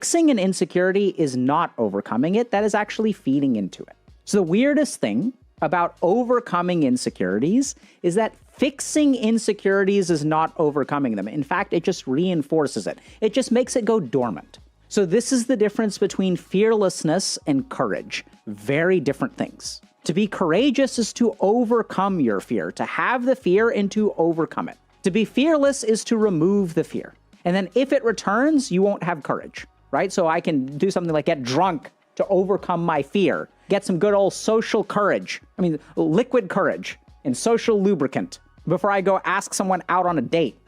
Fixing an insecurity is not overcoming it. That is actually feeding into it. So the weirdest thing about overcoming insecurities is that fixing insecurities is not overcoming them. In fact, it just reinforces it. It just makes it go dormant. So this is the difference between fearlessness and courage. Very different things. To be courageous is to overcome your fear, to have the fear and to overcome it. To be fearless is to remove the fear. And then if it returns, you won't have courage, right? So I can do something like get drunk to overcome my fear, get some good old social courage. I mean, liquid courage and social lubricant before I go ask someone out on a date.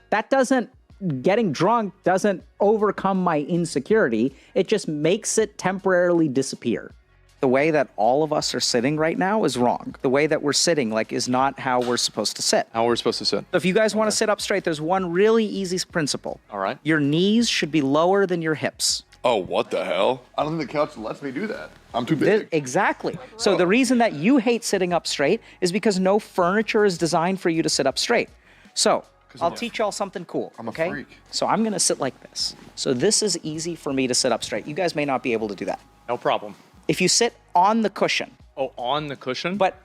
Getting drunk doesn't overcome my insecurity. It just makes it temporarily disappear. The way that all of us are sitting right now is wrong. The way that we're sitting is not how we're supposed to sit. How we're supposed to sit. So if you guys want to sit up straight, there's one really easy principle. All right. Your knees should be lower than your hips. Oh, what the hell? I don't think the couch lets me do that. I'm too big. Exactly. So the reason that you hate sitting up straight is because no furniture is designed for you to sit up straight. So I'll teach y'all something cool. I'm a okay? freak. So I'm going to sit like this. So this is easy for me to sit up straight. You guys may not be able to do that. No problem. If you sit on the cushion. Oh, on the cushion? But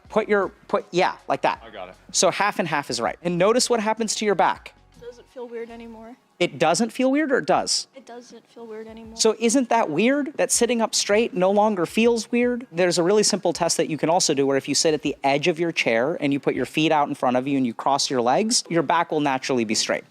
yeah, like that. I got it. So half and half is right. And notice what happens to your back. It doesn't feel weird anymore. It doesn't feel weird, or it does? It doesn't feel weird anymore. So isn't that weird that sitting up straight no longer feels weird? There's a really simple test that you can also do where if you sit at the edge of your chair and you put your feet out in front of you and you cross your legs, your back will naturally be straight.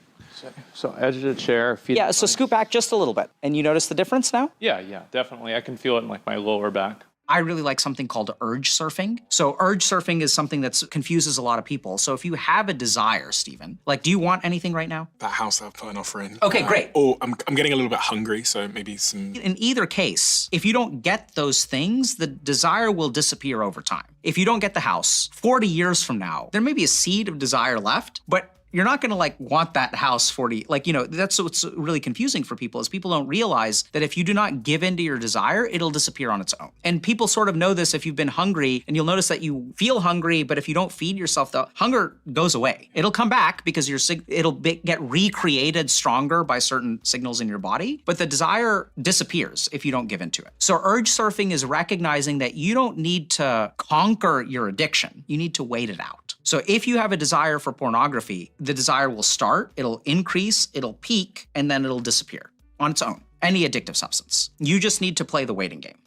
So edge of the chair, feet. Yeah, so scoot back just a little bit. And you notice the difference now? Yeah, definitely. I can feel it in my lower back. I really like something called urge surfing. So urge surfing is something that confuses a lot of people. So if you have a desire, Stephen, do you want anything right now? That house I've put an offer in. Okay, great. Oh, I'm getting a little bit hungry, so maybe some... In either case, if you don't get those things, the desire will disappear over time. If you don't get the house, 40 years from now, there may be a seed of desire left, but you're not gonna want that house 40, that's what's really confusing for people is people don't realize that if you do not give in to your desire, it'll disappear on its own. And people sort of know this if you've been hungry and you'll notice that you feel hungry, but if you don't feed yourself, the hunger goes away. It'll come back because it'll get recreated stronger by certain signals in your body, but the desire disappears if you don't give into it. So urge surfing is recognizing that you don't need to conquer your addiction. You need to wait it out. So if you have a desire for pornography, the desire will start, it'll increase, it'll peak, and then it'll disappear on its own. Any addictive substance. You just need to play the waiting game.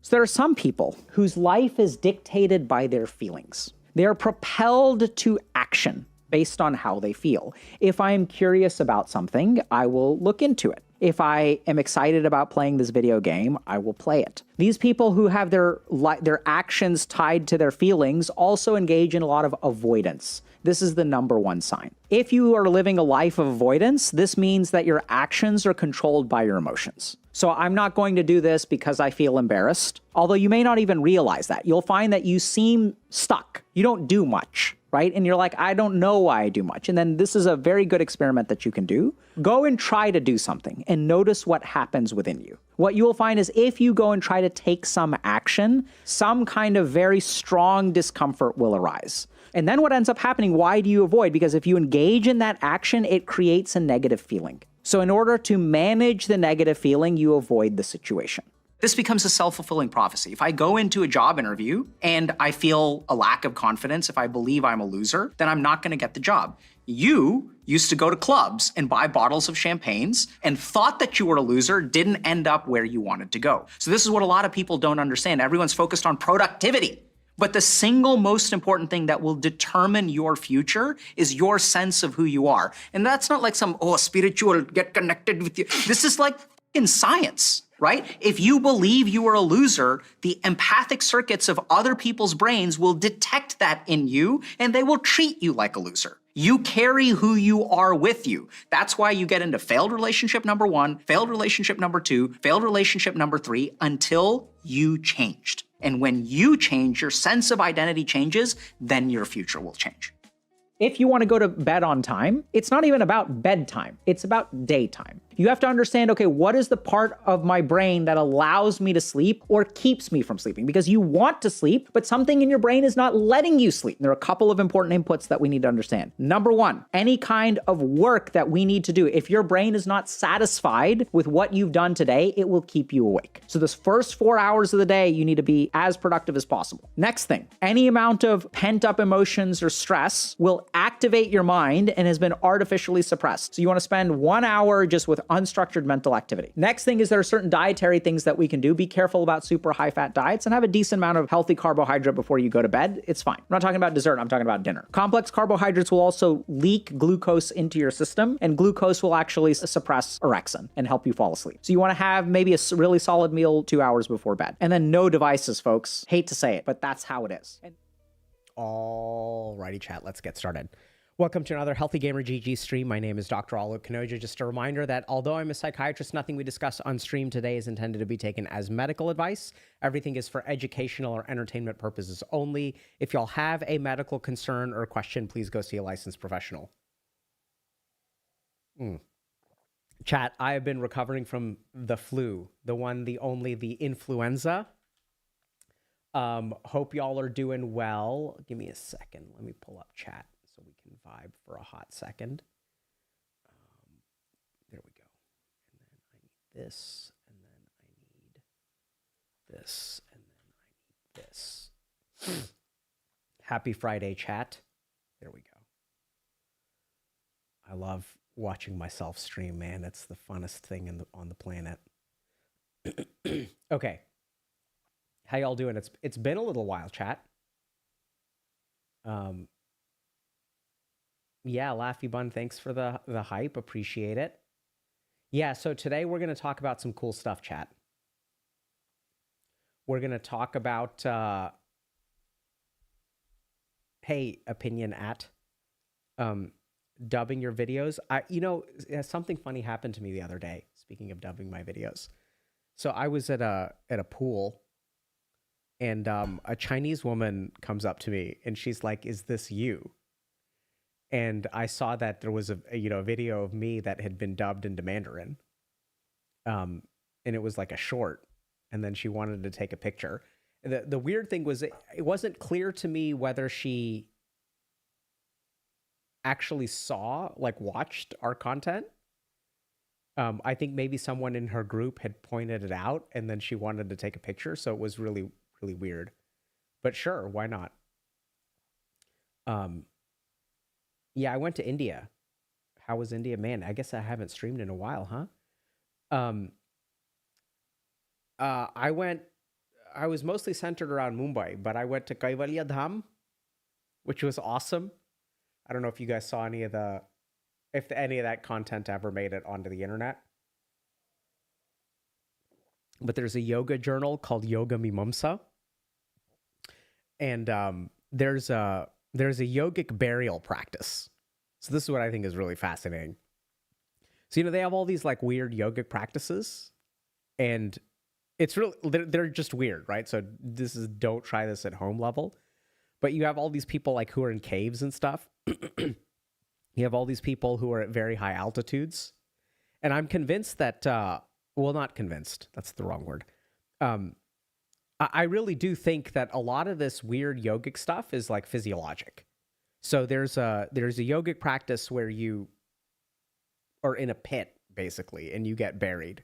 So there are some people whose life is dictated by their feelings. They are propelled to action based on how they feel. If I am curious about something, I will look into it. If I am excited about playing this video game, I will play it. These people who have their actions tied to their feelings also engage in a lot of avoidance. This is the #1 sign. If you are living a life of avoidance, this means that your actions are controlled by your emotions. So I'm not going to do this because I feel embarrassed, although you may not even realize that. You'll find that you seem stuck. You don't do much, right? And you're like, I don't know why I do much. And then this is a very good experiment that you can do. Go and try to do something and notice what happens within you. What you will find is if you go and try to take some action, some kind of very strong discomfort will arise. And then what ends up happening, why do you avoid? Because if you engage in that action, it creates a negative feeling. So in order to manage the negative feeling, you avoid the situation. This becomes a self-fulfilling prophecy. If I go into a job interview and I feel a lack of confidence, if I believe I'm a loser, then I'm not gonna get the job. You used to go to clubs and buy bottles of champagnes and thought that you were a loser, didn't end up where you wanted to go. So this is what a lot of people don't understand. Everyone's focused on productivity. But the single most important thing that will determine your future is your sense of who you are. And that's not like some, spiritual, get connected with you. This is like in science, right? If you believe you are a loser, the empathic circuits of other people's brains will detect that in you and they will treat you like a loser. You carry who you are with you. That's why you get into failed relationship #1, failed relationship #2, failed relationship #3 until you changed. And when you change, your sense of identity changes, then your future will change. If you want to go to bed on time, it's not even about bedtime, it's about daytime. You have to understand, okay, what is the part of my brain that allows me to sleep or keeps me from sleeping? Because you want to sleep, but something in your brain is not letting you sleep. There are a couple of important inputs that we need to understand. Number one, any kind of work that we need to do, if your brain is not satisfied with what you've done today, it will keep you awake. So this first 4 hours of the day, you need to be as productive as possible. Next thing, any amount of pent-up emotions or stress will activate your mind and has been artificially suppressed. So you want to spend 1 hour just with unstructured mental activity. Next thing is there are certain dietary things that we can do. Be careful about super high-fat diets and have a decent amount of healthy carbohydrate before you go to bed. It's fine. I'm not talking about dessert. I'm talking about dinner. Complex carbohydrates will also leak glucose into your system, and glucose will actually suppress orexin and help you fall asleep. So you want to have maybe a really solid meal 2 hours before bed. And then no devices, folks. Hate to say it, but that's how it is. Alrighty, chat, let's get started. Welcome to another Healthy Gamer GG stream. My name is Dr. Alok Kanoja. Just a reminder that although I'm a psychiatrist, nothing we discuss on stream today is intended to be taken as medical advice. Everything is for educational or entertainment purposes only. If y'all have a medical concern or question, please go see a licensed professional. Chat, I have been recovering from the flu, the one, the only, the influenza. Hope y'all are doing well. Give me a second. Let me pull up chat so we can vibe for a hot second. There we go. And then I need this, and then I need this, and then I need this. Happy Friday, chat. There we go. I love watching myself stream, man. It's the funnest thing on the planet. Okay. How y'all doing? It's been a little while, chat. Yeah, Laffy Bun, thanks for the hype. Appreciate it. Yeah, so today we're going to talk about some cool stuff, chat. We're going to talk about hey, opinion at dubbing your videos. Something funny happened to me the other day, speaking of dubbing my videos. So I was at a pool, and a Chinese woman comes up to me and she's like, "Is this you?" And I saw that there was a video of me that had been dubbed into Mandarin. And it was like a short, and then she wanted to take a picture. The weird thing was it wasn't clear to me whether she actually watched our content. I think maybe someone in her group had pointed it out, and then she wanted to take a picture. So it was really, really weird, but sure, why not? Yeah, I went to India. How was India? Man, I guess I haven't streamed in a while, huh? I was mostly centered around Mumbai, but I went to Kaivalya Dham, which was awesome. I don't know if you guys saw if any of that content ever made it onto the internet. But there's a yoga journal called Yoga Mimamsa. And there's a yogic burial practice. So this is what I think is really fascinating. So, they have all these like weird yogic practices, and it's really, they're just weird, right? So this is, don't try this at home level. But you have all these people like who are in caves and stuff. You have all these people who are at very high altitudes. And I'm convinced that, well, not convinced, that's the wrong word. I really do think that a lot of this weird yogic stuff is like physiologic. So there's a yogic practice where you are in a pit, basically, and you get buried.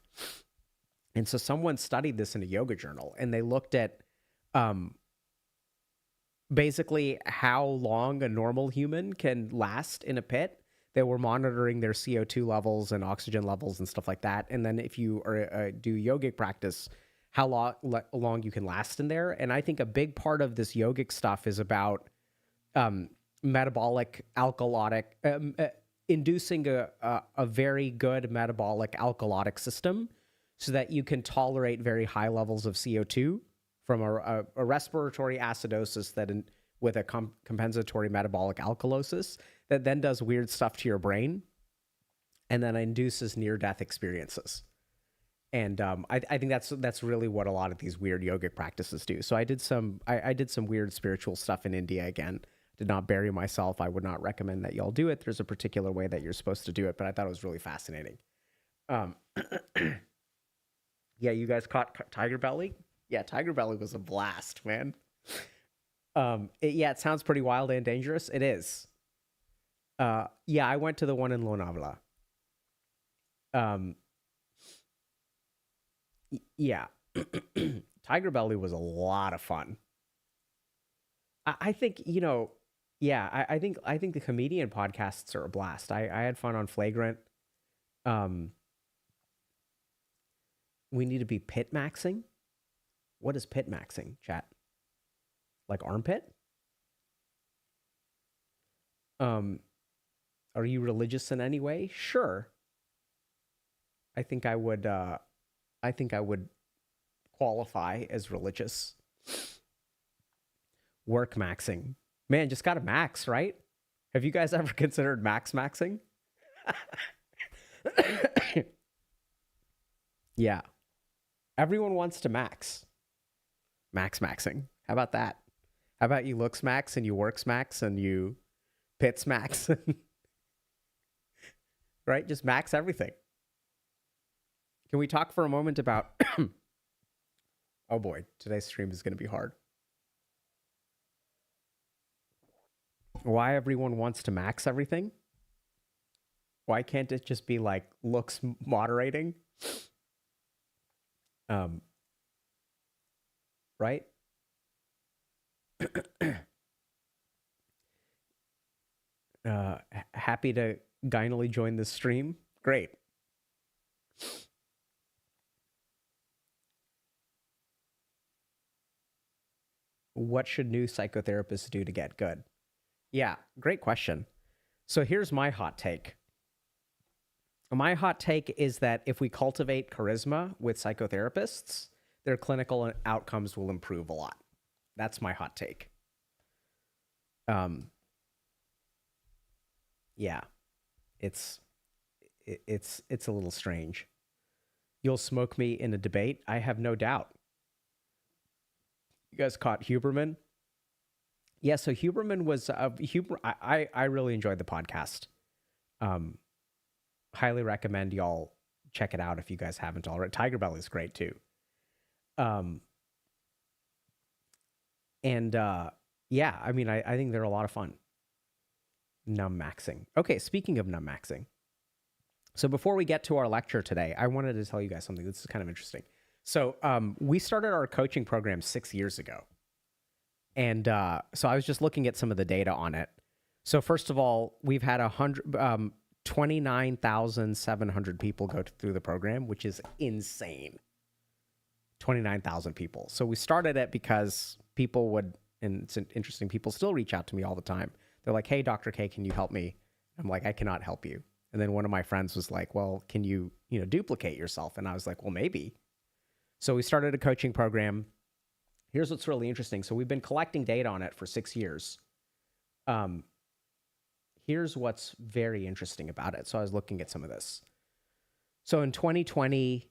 And so someone studied this in a yoga journal, and they looked at basically how long a normal human can last in a pit. They were monitoring their CO2 levels and oxygen levels and stuff like that. And then if you do yogic practice, how long you can last in there. And I think a big part of this yogic stuff is about metabolic alkalotic, inducing a very good metabolic alkalotic system so that you can tolerate very high levels of CO2 from a respiratory acidosis with a compensatory metabolic alkalosis that then does weird stuff to your brain and then induces near-death experiences. And I think that's really what a lot of these weird yogic practices do. So I did some weird spiritual stuff in India again. Did not bury myself. I would not recommend that y'all do it. There's a particular way that you're supposed to do it, but I thought it was really fascinating. Um, yeah, you guys caught Tiger Belly? Yeah, Tiger Belly was a blast, man. Yeah, it sounds pretty wild and dangerous. It is. Yeah, I went to the one in Lonavala. Yeah. Tiger Belly was a lot of fun. I think, yeah, I think the comedian podcasts are a blast. I had fun on Flagrant. We need to be pit maxing. What is pit maxing, chat? Like armpit? Are you religious in any way? Sure. I think I would qualify as religious. Work maxing. Man, just got to max, right? Have you guys ever considered maxing? Yeah. Everyone wants to max. Maxing. How about that? How about you looks max and you works max and you pits max? Right? Just max everything. Can we talk for a moment about... Oh boy, today's stream is going to be hard. Why everyone wants to max everything? Why can't it just be like looks moderating? Right? Happy to gynally join this stream. Great. What should new psychotherapists do to get good? Yeah, great question. So here's my hot take. My hot take is that if we cultivate charisma with psychotherapists, their clinical outcomes will improve a lot. That's my hot take. Yeah, it's a little strange. You'll smoke me in a debate? I have no doubt. You guys caught Huberman? Yeah, so Huberman was I really enjoyed the podcast. Highly recommend y'all check it out if you guys haven't already. Tiger Belly is great too. Yeah, I mean, I think they're a lot of fun. Numb maxing. Okay, speaking of numb maxing. So before we get to our lecture today, I wanted to tell you guys something. This is kind of interesting. So we started our coaching program 6 years ago. And so I was just looking at some of the data on it. So first of all, we've had 29,700 people go through the program, which is insane. 29,000 people. So we started it because people would, and it's interesting, people still reach out to me all the time. They're like, hey, Dr. K, can you help me? I'm like, I cannot help you. And then one of my friends was like, well, can you, duplicate yourself? And I was like, well, maybe. So we started a coaching program. Here's what's really interesting. So we've been collecting data on it for 6 years. Here's what's very interesting about it. So I was looking at some of this. So in 2020,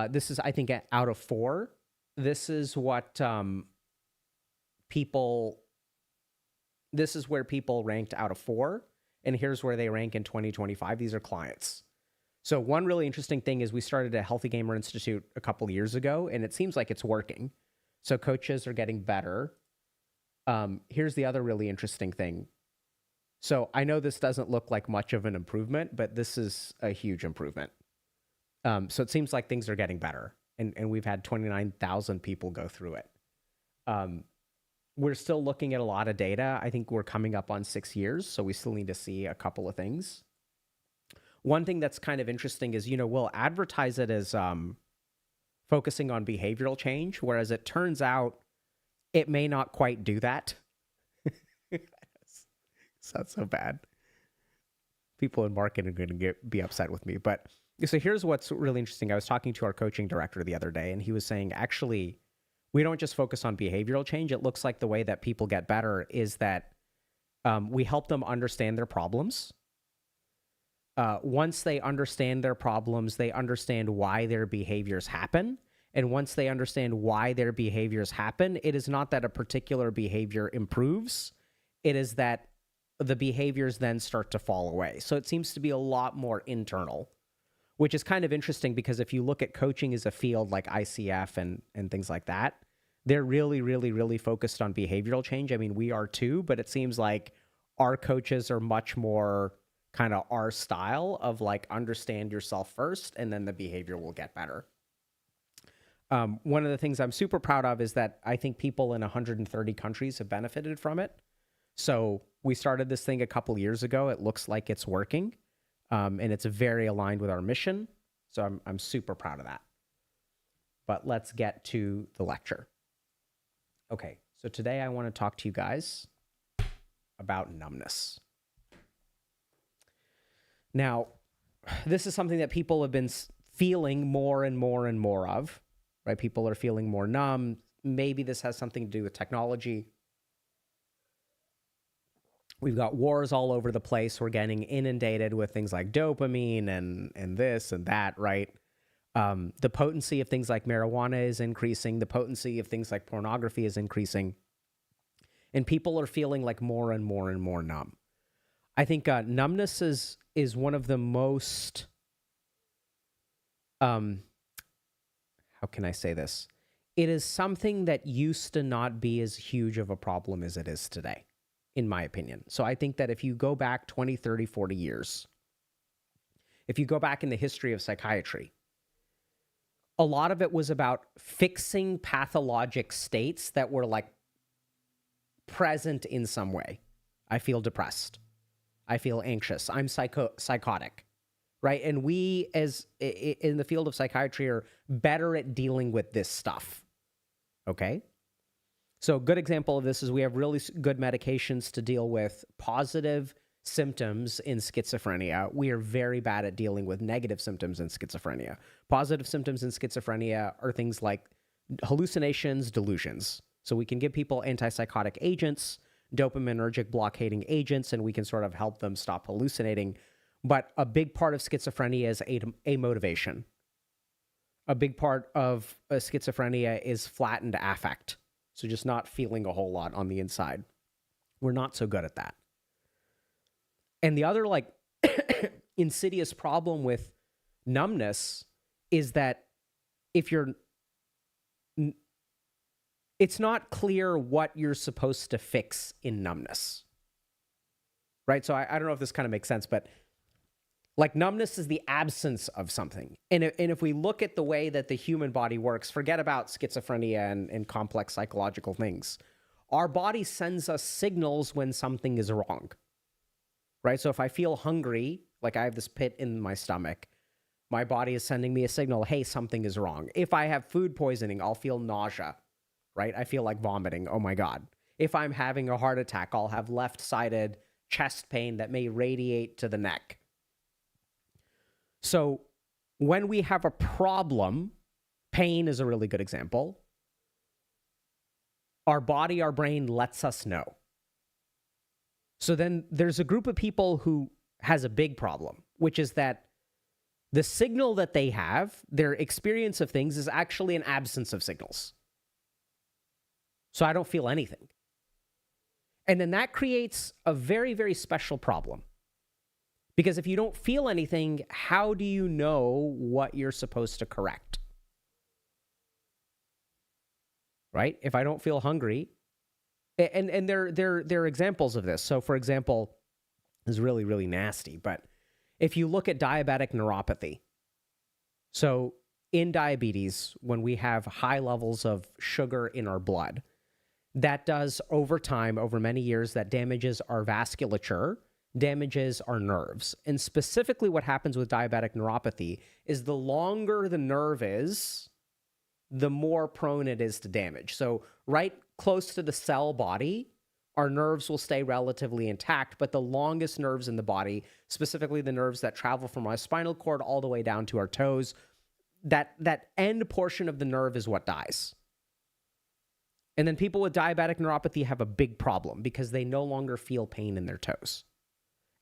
this is, I think, out of 4. This is what this is where people ranked out of 4. And here's where they rank in 2025. These are clients. So one really interesting thing is we started a Healthy Gamer Institute a couple years ago, and it seems like it's working. So coaches are getting better. Here's the other really interesting thing. So I know this doesn't look like much of an improvement, but this is a huge improvement. So it seems like things are getting better, and we've had 29,000 people go through it. We're still looking at a lot of data. I think we're coming up on 6 years, so we still need to see a couple of things. One thing that's kind of interesting is, we'll advertise it as focusing on behavioral change, whereas it turns out it may not quite do that. It's not so bad. People in marketing are going to be upset with me. But so here's what's really interesting. I was talking to our coaching director the other day, and he was saying, actually, we don't just focus on behavioral change. It looks like the way that people get better is that we help them understand their problems. Once they understand their problems, they understand why their behaviors happen. And once they understand why their behaviors happen, it is not that a particular behavior improves. It is that the behaviors then start to fall away. So it seems to be a lot more internal. which is kind of interesting because if you look at coaching as a field like ICF and things like that, they're really, really, really focused on behavioral change. I mean, we are too, but it seems like our coaches are much more kind of our style of like understand yourself first and then the behavior will get better. One of the things I'm super proud of is that I think people in 130 countries have benefited from it. So we started this thing a couple years ago. It looks like it's working, and it's very aligned with our mission. So I'm super proud of that. But let's get to the lecture. Okay, so today I want to talk to you guys about numbness. Now, this is something that people have been feeling more and more and more of, right? People are feeling more numb. Maybe this has something to do with technology. We've got wars all over the place. We're getting inundated with things like dopamine and this and that, right? The potency of things like marijuana is increasing. The potency of things like pornography is increasing. And people are feeling like more and more and more numb. I think numbness is one of the most, how can I say this? It is something that used to not be as huge of a problem as it is today, in my opinion. So I think that if you go back 20, 30, 40 years, if you go back in the history of psychiatry, a lot of it was about fixing pathologic states that were like present in some way. I feel depressed. I feel anxious. I'm psychotic, right? And we, as in the field of psychiatry, are better at dealing with this stuff, okay? So a good example of this is we have really good medications to deal with positive symptoms in schizophrenia. We are very bad at dealing with negative symptoms in schizophrenia. Positive symptoms in schizophrenia are things like hallucinations, delusions. So we can give people antipsychotic agents, dopaminergic blockading agents, and we can sort of help them stop hallucinating. But a big part of schizophrenia is amotivation. A big part of schizophrenia is flattened affect. So just not feeling a whole lot on the inside. We're not so good at that. And the other like insidious problem with numbness is that if you're, it's not clear what you're supposed to fix in numbness, right? So I don't know if this kind of makes sense, but like numbness is the absence of something. And if we look at the way that the human body works, forget about schizophrenia and complex psychological things. Our body sends us signals when something is wrong, right? So if I feel hungry, like I have this pit in my stomach, my body is sending me a signal, hey, something is wrong. If I have food poisoning, I'll feel nausea, right? I feel like vomiting. Oh my God. If I'm having a heart attack, I'll have left-sided chest pain that may radiate to the neck. So when we have a problem, pain is a really good example. Our body, our brain lets us know. So then there's a group of people who has a big problem, which is that the signal that they have, their experience of things, is actually an absence of signals. So I don't feel anything. And then that creates a very, very special problem. Because if you don't feel anything, how do you know what you're supposed to correct? Right? If I don't feel hungry, and there are examples of this. So for example, this is really, really nasty, but if you look at diabetic neuropathy, so in diabetes, when we have high levels of sugar in our blood, that does over time, over many years, that damages our vasculature, damages our nerves. And specifically what happens with diabetic neuropathy is the longer the nerve is, the more prone it is to damage. So right close to the cell body, our nerves will stay relatively intact, but the longest nerves in the body, specifically the nerves that travel from our spinal cord all the way down to our toes, that end portion of the nerve is what dies. And then people with diabetic neuropathy have a big problem because they no longer feel pain in their toes.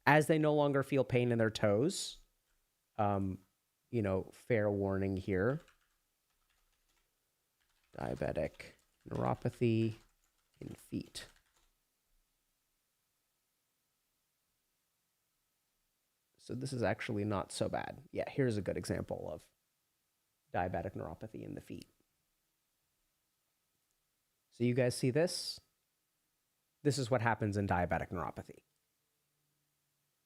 As they no longer feel pain in their toes, fair warning here. Diabetic neuropathy in feet. So this is actually not so bad. Yeah, here's a good example of diabetic neuropathy in the feet. So you guys see this? This is what happens in diabetic neuropathy.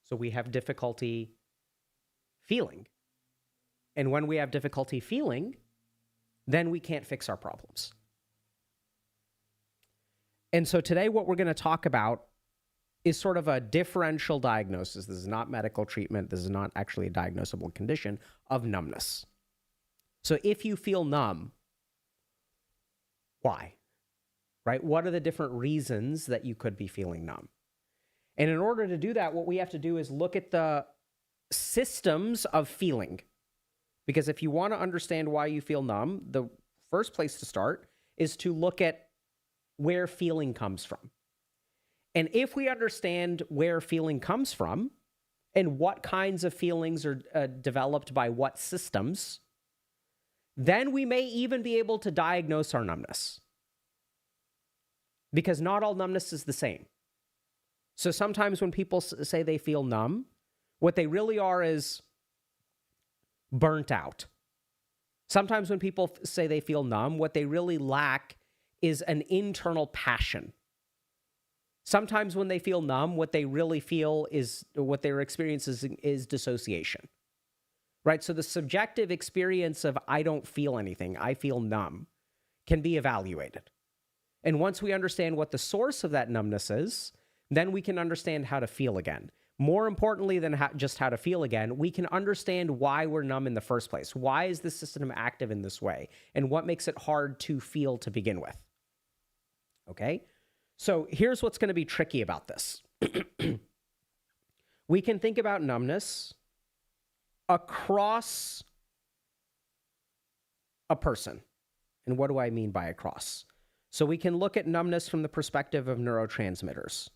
So we have difficulty feeling. And when we have difficulty feeling, then we can't fix our problems. And so today what we're going to talk about is sort of a differential diagnosis. This is not medical treatment. This is not actually a diagnosable condition of numbness. So if you feel numb, why? Right? What are the different reasons that you could be feeling numb? And in order to do that, what we have to do is look at the systems of feeling. Because if you want to understand why you feel numb, the first place to start is to look at where feeling comes from. And if we understand where feeling comes from and what kinds of feelings are developed by what systems, then we may even be able to diagnose our numbness. Because not all numbness is the same. So sometimes when people say they feel numb, what they really are is burnt out. Sometimes when people say they feel numb, what they really lack is an internal passion. Sometimes when they feel numb, what they really feel is, what their experience is dissociation. Right? So the subjective experience of I don't feel anything, I feel numb, can be evaluated. And once we understand what the source of that numbness is, then we can understand how to feel again. More importantly than just how to feel again, we can understand why we're numb in the first place. Why is the system active in this way? And what makes it hard to feel to begin with? Okay? So here's what's going to be tricky about this. We can think about numbness across a person. And what do I mean by across? So we can look at numbness from the perspective of neurotransmitters.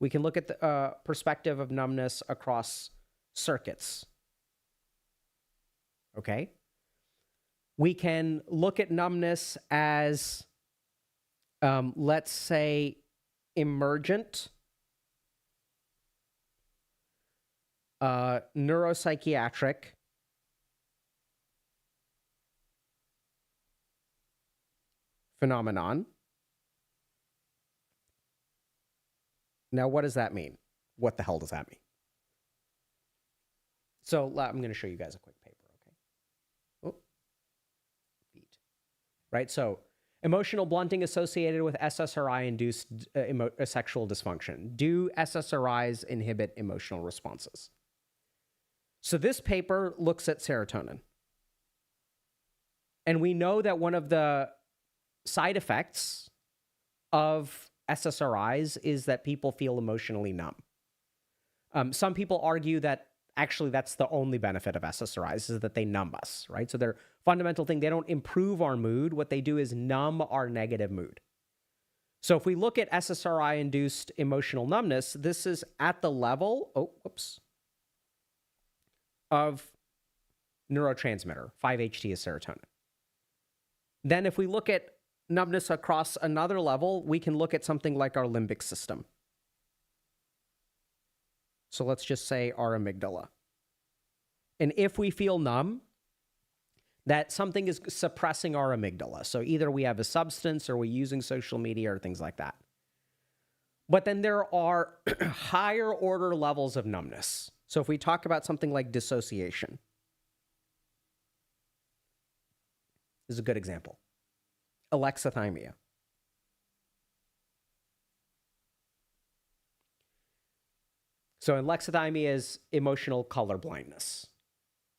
We can look at the perspective of numbness across circuits. Okay? We can look at numbness as, let's say, emergent neuropsychiatric phenomenon. Now, what does that mean? What the hell does that mean? So I'm going to show you guys a quick paper, okay? Oh, feet. Right, so emotional blunting associated with SSRI-induced sexual dysfunction. Do SSRIs inhibit emotional responses? So this paper looks at serotonin. And we know that one of the side effects of SSRIs is that people feel emotionally numb. Some people argue that actually that's the only benefit of SSRIs is that they numb us, right? So their fundamental thing, they don't improve our mood. What they do is numb our negative mood. So if we look at SSRI-induced emotional numbness, this is at the level, of neurotransmitter, 5-HT is serotonin. Then if we look at numbness across another level, we can look at something like our limbic system. So let's just say our amygdala. And if we feel numb, that something is suppressing our amygdala. So either we have a substance or we're using social media or things like that. But then there are higher order levels of numbness. So if we talk about something like dissociation, this is a good example. Alexithymia. So alexithymia is emotional color blindness.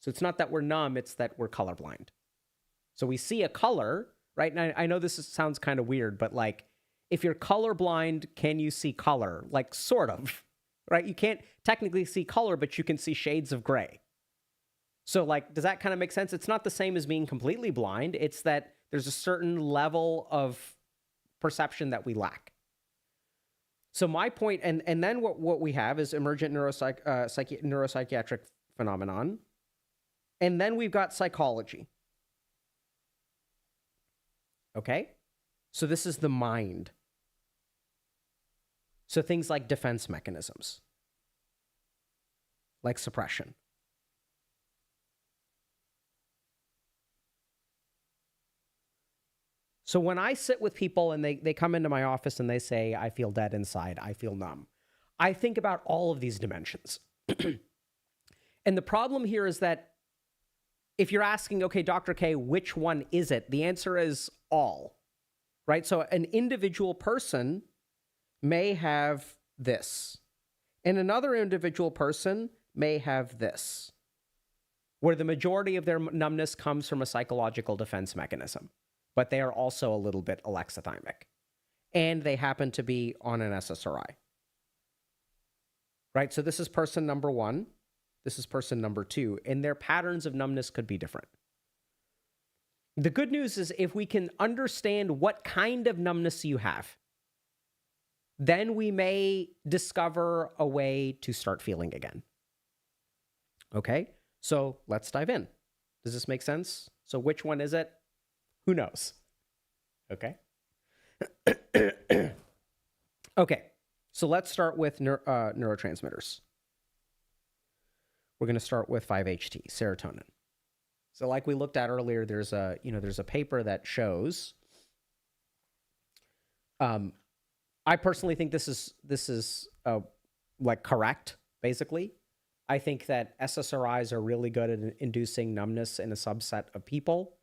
So it's not that we're numb, it's that we're colorblind. So we see a color, right? And I know this sounds kind of weird, but like, if you're colorblind, can you see color? Like, sort of, right? You can't technically see color, but you can see shades of gray. So like, does that kind of make sense? It's not the same as being completely blind. It's that there's a certain level of perception that we lack. So my point, and then what we have is emergent neuropsychiatric phenomenon. And then we've got psychology. Okay? So this is the mind. So things like defense mechanisms. like suppression. So when I sit with people and they come into my office and they say, I feel dead inside, I feel numb, I think about all of these dimensions. And the problem here is that if you're asking, okay, Dr. K, which one is it? The answer is all, right? So an individual person may have this, and another individual person may have this, where the majority of their numbness comes from a psychological defense mechanism, but they are also a little bit alexithymic, and they happen to be on an SSRI, right? So this is person number one. This is person number two, and their patterns of numbness could be different. The good news is if we can understand what kind of numbness you have, then we may discover a way to start feeling again. Okay, so let's dive in. Does this make sense? So which one is it? Who knows? Okay. Okay, so let's start with neurotransmitters. We're going to start with 5-HT, serotonin. So like we looked at earlier, there's a paper that shows, I personally think this is like correct, basically. I think that SSRIs are really good at inducing numbness in a subset of people.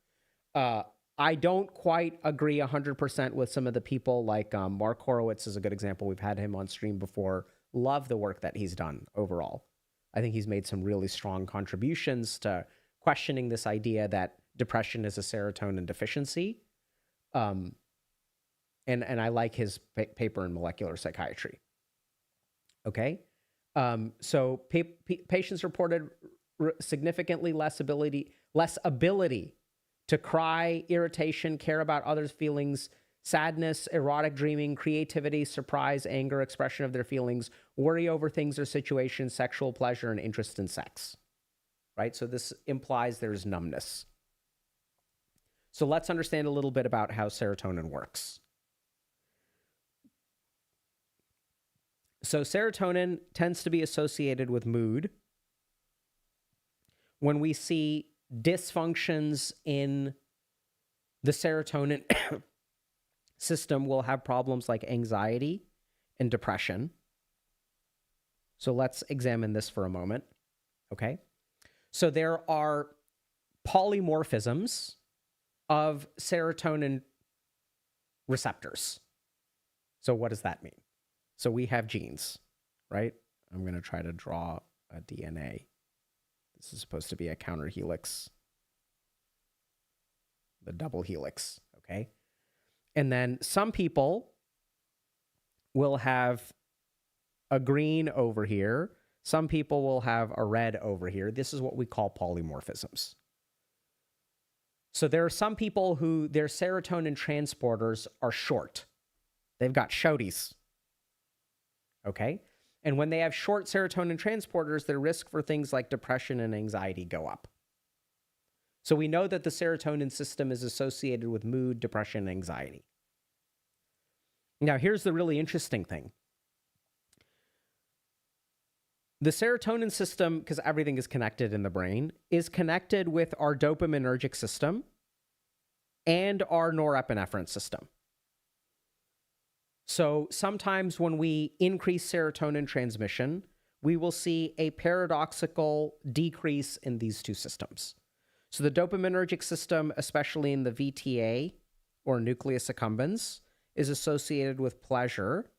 I don't quite agree 100% with some of the people, like Mark Horowitz is a good example. We've had him on stream before. Love the work that he's done overall. I think he's made some really strong contributions to questioning this idea that depression is a serotonin deficiency. And I like his paper in molecular psychiatry. Okay. So patients reported significantly less ability to cry, irritation, care about others' feelings, sadness, erotic dreaming, creativity, surprise, anger, expression of their feelings, worry over things or situations, sexual pleasure, and interest in sex. Right? So this implies there's numbness. So let's understand a little bit about how serotonin works. So serotonin tends to be associated with mood. When we see dysfunctions in the serotonin system, we'll have problems like anxiety and depression. So let's examine this for a moment. Okay. So there are polymorphisms of serotonin receptors. So what does that mean? So we have genes, right? I'm going to try to draw a DNA. This is supposed to be a counter helix, the double helix, okay? And then some people will have a green over here. Some people will have a red over here. This is what we call polymorphisms. So there are some people who their serotonin transporters are short. They've got shorties. Okay? And when they have short serotonin transporters, their risk for things like depression and anxiety go up. So we know that the serotonin system is associated with mood, depression, and anxiety. Now, here's the really interesting thing. The serotonin system, because everything is connected in the brain, is connected with our dopaminergic system and our norepinephrine system. So sometimes when we increase serotonin transmission, we will see a paradoxical decrease in these two systems. So the dopaminergic system, especially in the VTA or nucleus accumbens, is associated with pleasure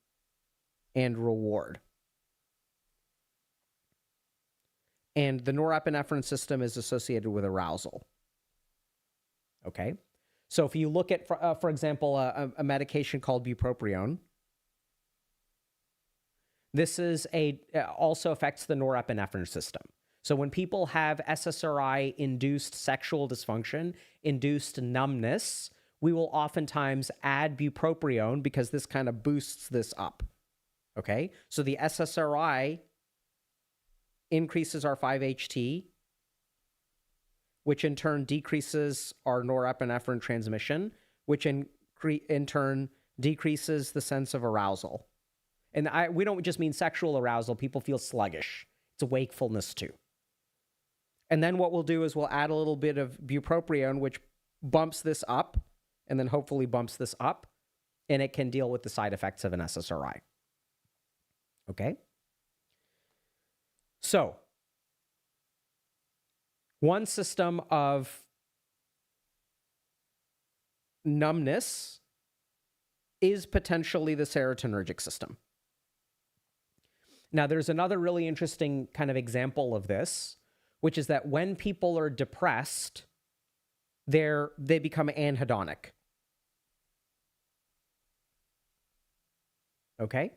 and reward. And the norepinephrine system is associated with arousal. Okay? So if you look at, for example, a medication called bupropion, this is also affects the norepinephrine system. So when people have SSRI-induced sexual dysfunction, induced numbness, we will oftentimes add bupropion because this kind of boosts this up. Okay? So the SSRI increases our 5-HT, which in turn decreases our norepinephrine transmission, which in turn decreases the sense of arousal. And we don't just mean sexual arousal. People feel sluggish It's a wakefulness too. And then what we'll do is we'll add a little bit of bupropion, which bumps this up, and then hopefully bumps this up, and it can deal with the side effects of an SSRI. Okay? So, one system of numbness is potentially the serotonergic system. Now, there's another really interesting kind of example of this, which is that when people are depressed, they become anhedonic. Okay?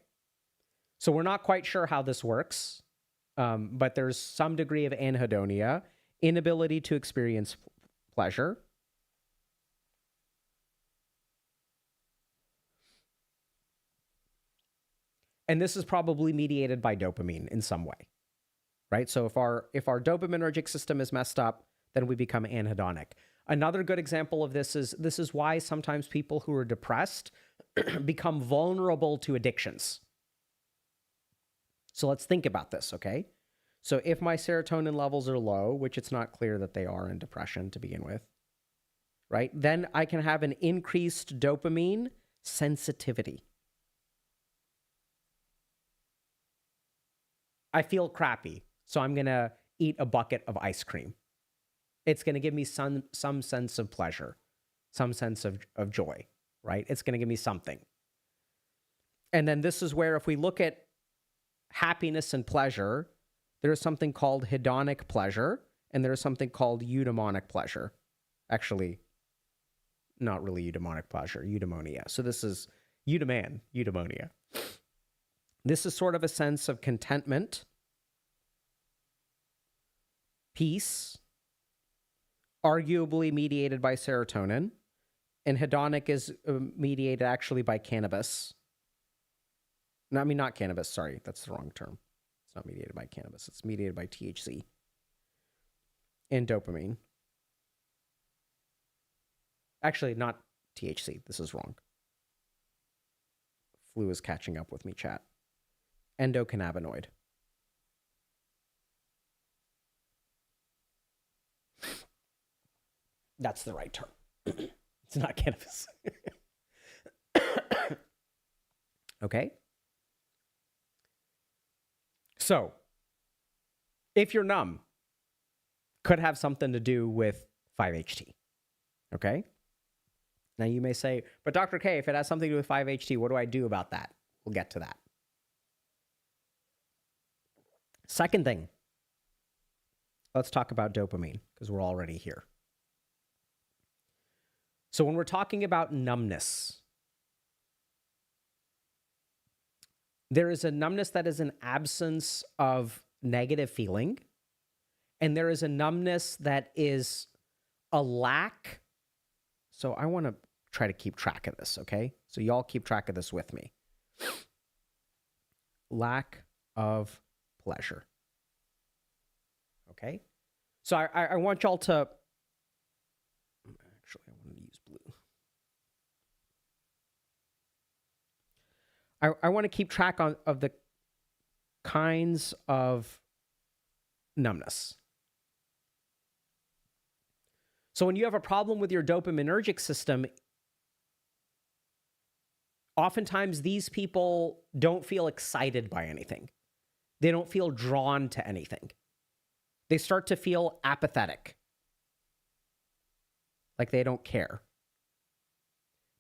So we're not quite sure how this works, but there's some degree of anhedonia, inability to experience pleasure. And this is probably mediated by dopamine in some way, right? So if our dopaminergic system is messed up, then we become anhedonic. Another good example of this is why sometimes people who are depressed become vulnerable to addictions. So let's think about this, okay? So if my serotonin levels are low, which it's not clear that they are in depression to begin with, right? Then I can have an increased dopamine sensitivity. I feel crappy, so I'm going to eat a bucket of ice cream. It's going to give me some sense of pleasure, some sense of joy, right? It's going to give me something. And then this is where if we look at happiness and pleasure, there is something called hedonic pleasure, and there is something called eudaimonic pleasure. Actually, not really eudaimonic pleasure, eudaimonia. So this is eudaimonia. This is sort of a sense of contentment, peace, arguably mediated by serotonin, and hedonic is mediated actually by cannabis. No, I mean, not cannabis, sorry, that's the wrong term. It's not mediated by cannabis, it's mediated by THC and dopamine. Actually, not THC, this is wrong. Flu is catching up with me, chat. Endocannabinoid. That's the right term. It's not cannabis. Okay? So, if you're numb, could have something to do with 5-HT. Okay? Now you may say, but Dr. K, if it has something to do with 5-HT, what do I do about that? We'll get to that. Second thing, let's talk about dopamine, because we're already here. So when we're talking about numbness, there is a numbness that is an absence of negative feeling, and there is a numbness that is a lack. So I want to try to keep track of this, okay? So y'all keep track of this with me. Lack of pleasure. Okay? So I want y'all to... Actually, I want to use blue. I want to keep track of the kinds of numbness. So when you have a problem with your dopaminergic system, oftentimes these people don't feel excited by anything. They don't feel drawn to anything. They start to feel apathetic, like they don't care.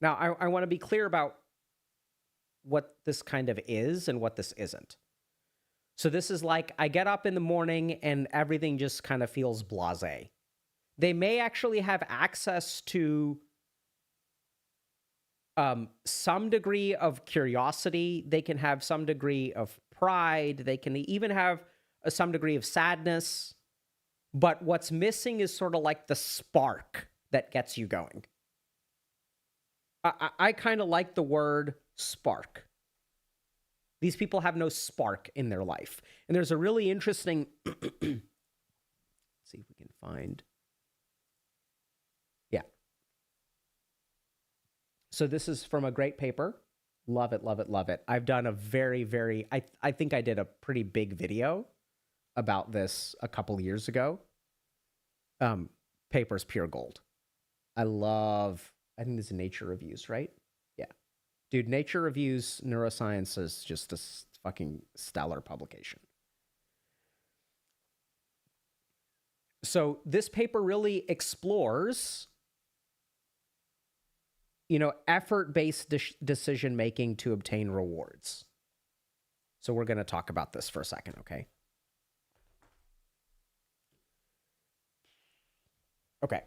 Now, I want to be clear about what this kind of is and what this isn't. So this is like, I get up in the morning and everything just kind of feels blasé. They may actually have access to some degree of curiosity. They can have some degree of pride. They can even have some degree of sadness. But what's missing is sort of like the spark that gets you going. I kind of like the word spark. These people have no spark in their life. And there's a really interesting... Let's see if we can find... Yeah. So this is from a great paper. Love it, love it, love it. I've done a very, very... I think I did a pretty big video about this a couple years ago. Paper's pure gold. I think this is Nature Reviews, right? Yeah. Dude, Nature Reviews Neuroscience is just a fucking stellar publication. So this paper really explores, effort-based decision-making to obtain rewards. So we're going to talk about this for a second, okay? Okay.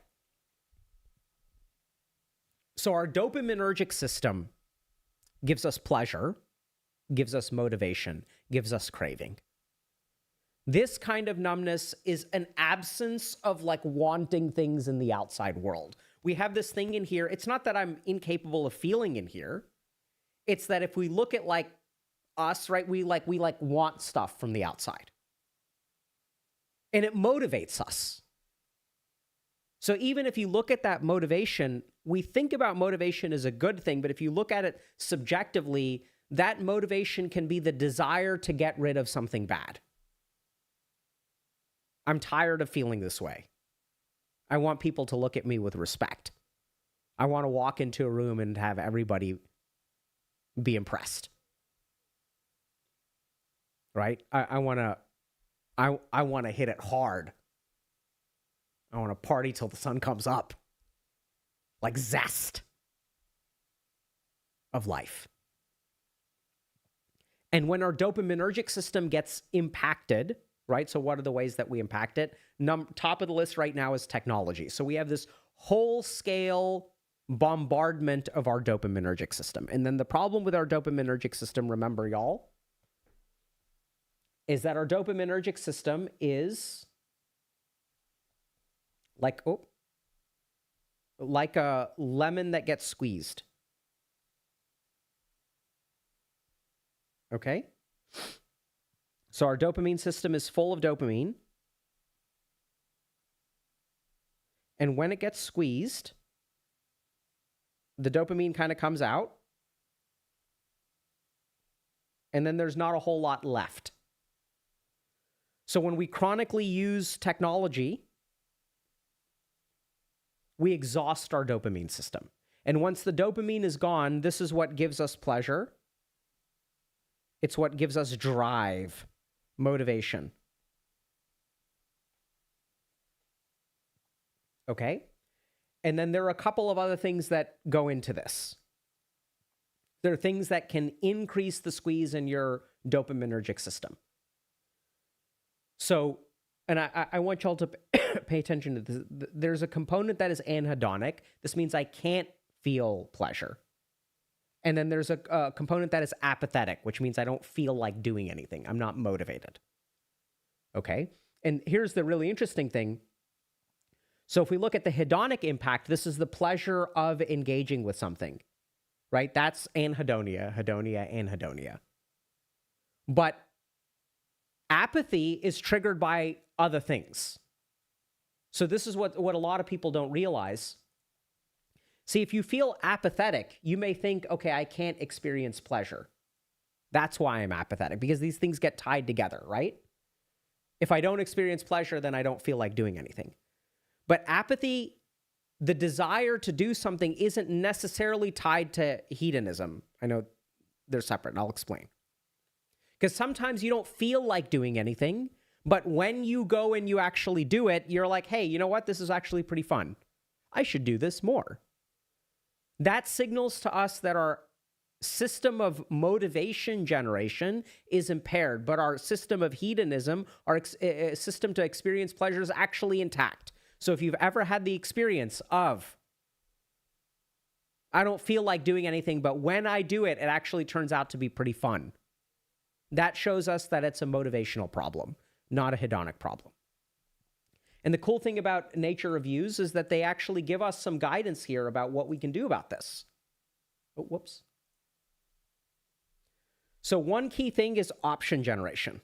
So our dopaminergic system gives us pleasure, gives us motivation, gives us craving. This kind of numbness is an absence of like wanting things in the outside world. We have this thing in here. It's not that I'm incapable of feeling in here. It's that if we look at like us, right, we want stuff from the outside. And it motivates us. So even if you look at that motivation, we think about motivation as a good thing, but if you look at it subjectively, that motivation can be the desire to get rid of something bad. I'm tired of feeling this way. I want people to look at me with respect. I want to walk into a room and have everybody be impressed. Right? I want to hit it hard. I want to party till the sun comes up. Like zest of life. And when our dopaminergic system gets impacted, right? So what are the ways that we impact it? Top of the list right now is technology. So we have this whole scale bombardment of our dopaminergic system. And then the problem with our dopaminergic system, remember y'all, is that our dopaminergic system is like a lemon that gets squeezed. Okay? So our dopamine system is full of dopamine. And when it gets squeezed, the dopamine kind of comes out. And then there's not a whole lot left. So when we chronically use technology, we exhaust our dopamine system. And once the dopamine is gone, this is what gives us pleasure. It's what gives us drive, motivation. Okay? And then there are a couple of other things that go into this. There are things that can increase the squeeze in your dopaminergic system. So, and I want y'all to pay attention to this. There's a component that is anhedonic. This means I can't feel pleasure. And then there's a component that is apathetic, which means I don't feel like doing anything. I'm not motivated. Okay? And here's the really interesting thing. So if we look at the hedonic impact, this is the pleasure of engaging with something, right? That's anhedonia, anhedonia. But apathy is triggered by other things. So this is what a lot of people don't realize. See, if you feel apathetic, you may think, okay, I can't experience pleasure. That's why I'm apathetic, because these things get tied together, right? If I don't experience pleasure, then I don't feel like doing anything. But apathy, the desire to do something, isn't necessarily tied to hedonism. I know they're separate, and I'll explain. Because sometimes you don't feel like doing anything, but when you go and you actually do it, you're like, hey, you know what? This is actually pretty fun. I should do this more. That signals to us that our system of motivation generation is impaired, but our system of hedonism, our system to experience pleasure, is actually intact. So if you've ever had the experience of, I don't feel like doing anything, but when I do it, it actually turns out to be pretty fun. That shows us that it's a motivational problem, not a hedonic problem. And the cool thing about Nature Reviews is that they actually give us some guidance here about what we can do about this. Oh, whoops. So one key thing is option generation.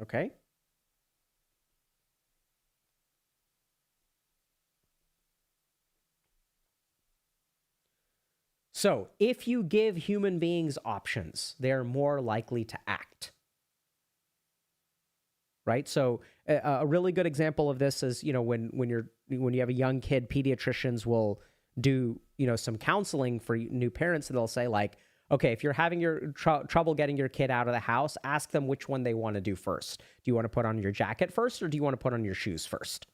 Okay? So if you give human beings options, they are more likely to act. right? So a really good example of this is, when you have a young kid, pediatricians will do, some counseling for new parents, and they'll say like, okay, if you're having your trouble getting your kid out of the house, ask them which one they want to do first. Do you want to put on your jacket first, or do you want to put on your shoes first?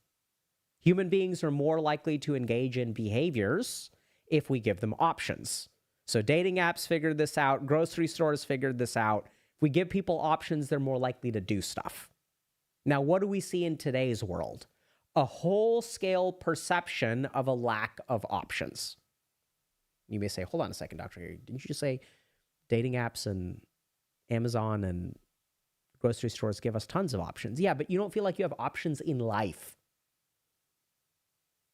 Human beings are more likely to engage in behaviors if we give them options. So dating apps figured this out. Grocery stores figured this out. If we give people options, they're more likely to do stuff. Now, what do we see in today's world? A whole-scale perception of a lack of options. You may say, hold on a second, Dr. Gary, didn't you just say dating apps and Amazon and grocery stores give us tons of options? Yeah, but you don't feel like you have options in life,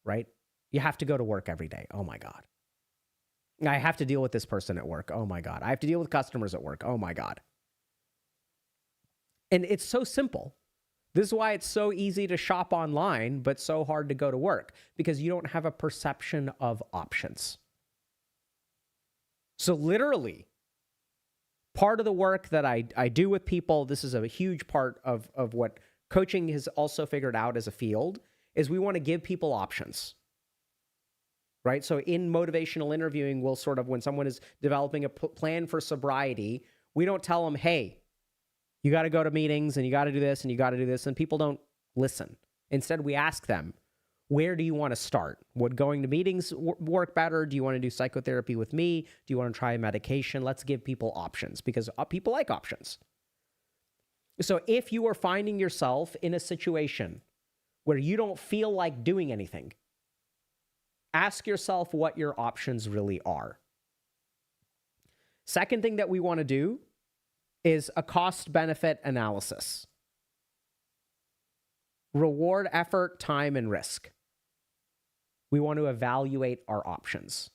right? You have to go to work every day. Oh my God. I have to deal with this person at work. Oh my God. I have to deal with customers at work. Oh my God. And it's so simple. This is why it's so easy to shop online, but so hard to go to work, because you don't have a perception of options. So literally, part of the work that I do with people, this is a huge part of what coaching has also figured out as a field, is we want to give people options, right? So in motivational interviewing, we'll sort of, when someone is developing a plan for sobriety, we don't tell them, hey, you got to go to meetings and you got to do this and you got to do this, and people don't listen. Instead, we ask them, where do you want to start? Would going to meetings work better? Do you want to do psychotherapy with me? Do you want to try medication? Let's give people options, because people like options. So if you are finding yourself in a situation where you don't feel like doing anything, ask yourself what your options really are. Second thing that we want to do is a cost-benefit analysis. Reward, effort, time, and risk. We want to evaluate our options.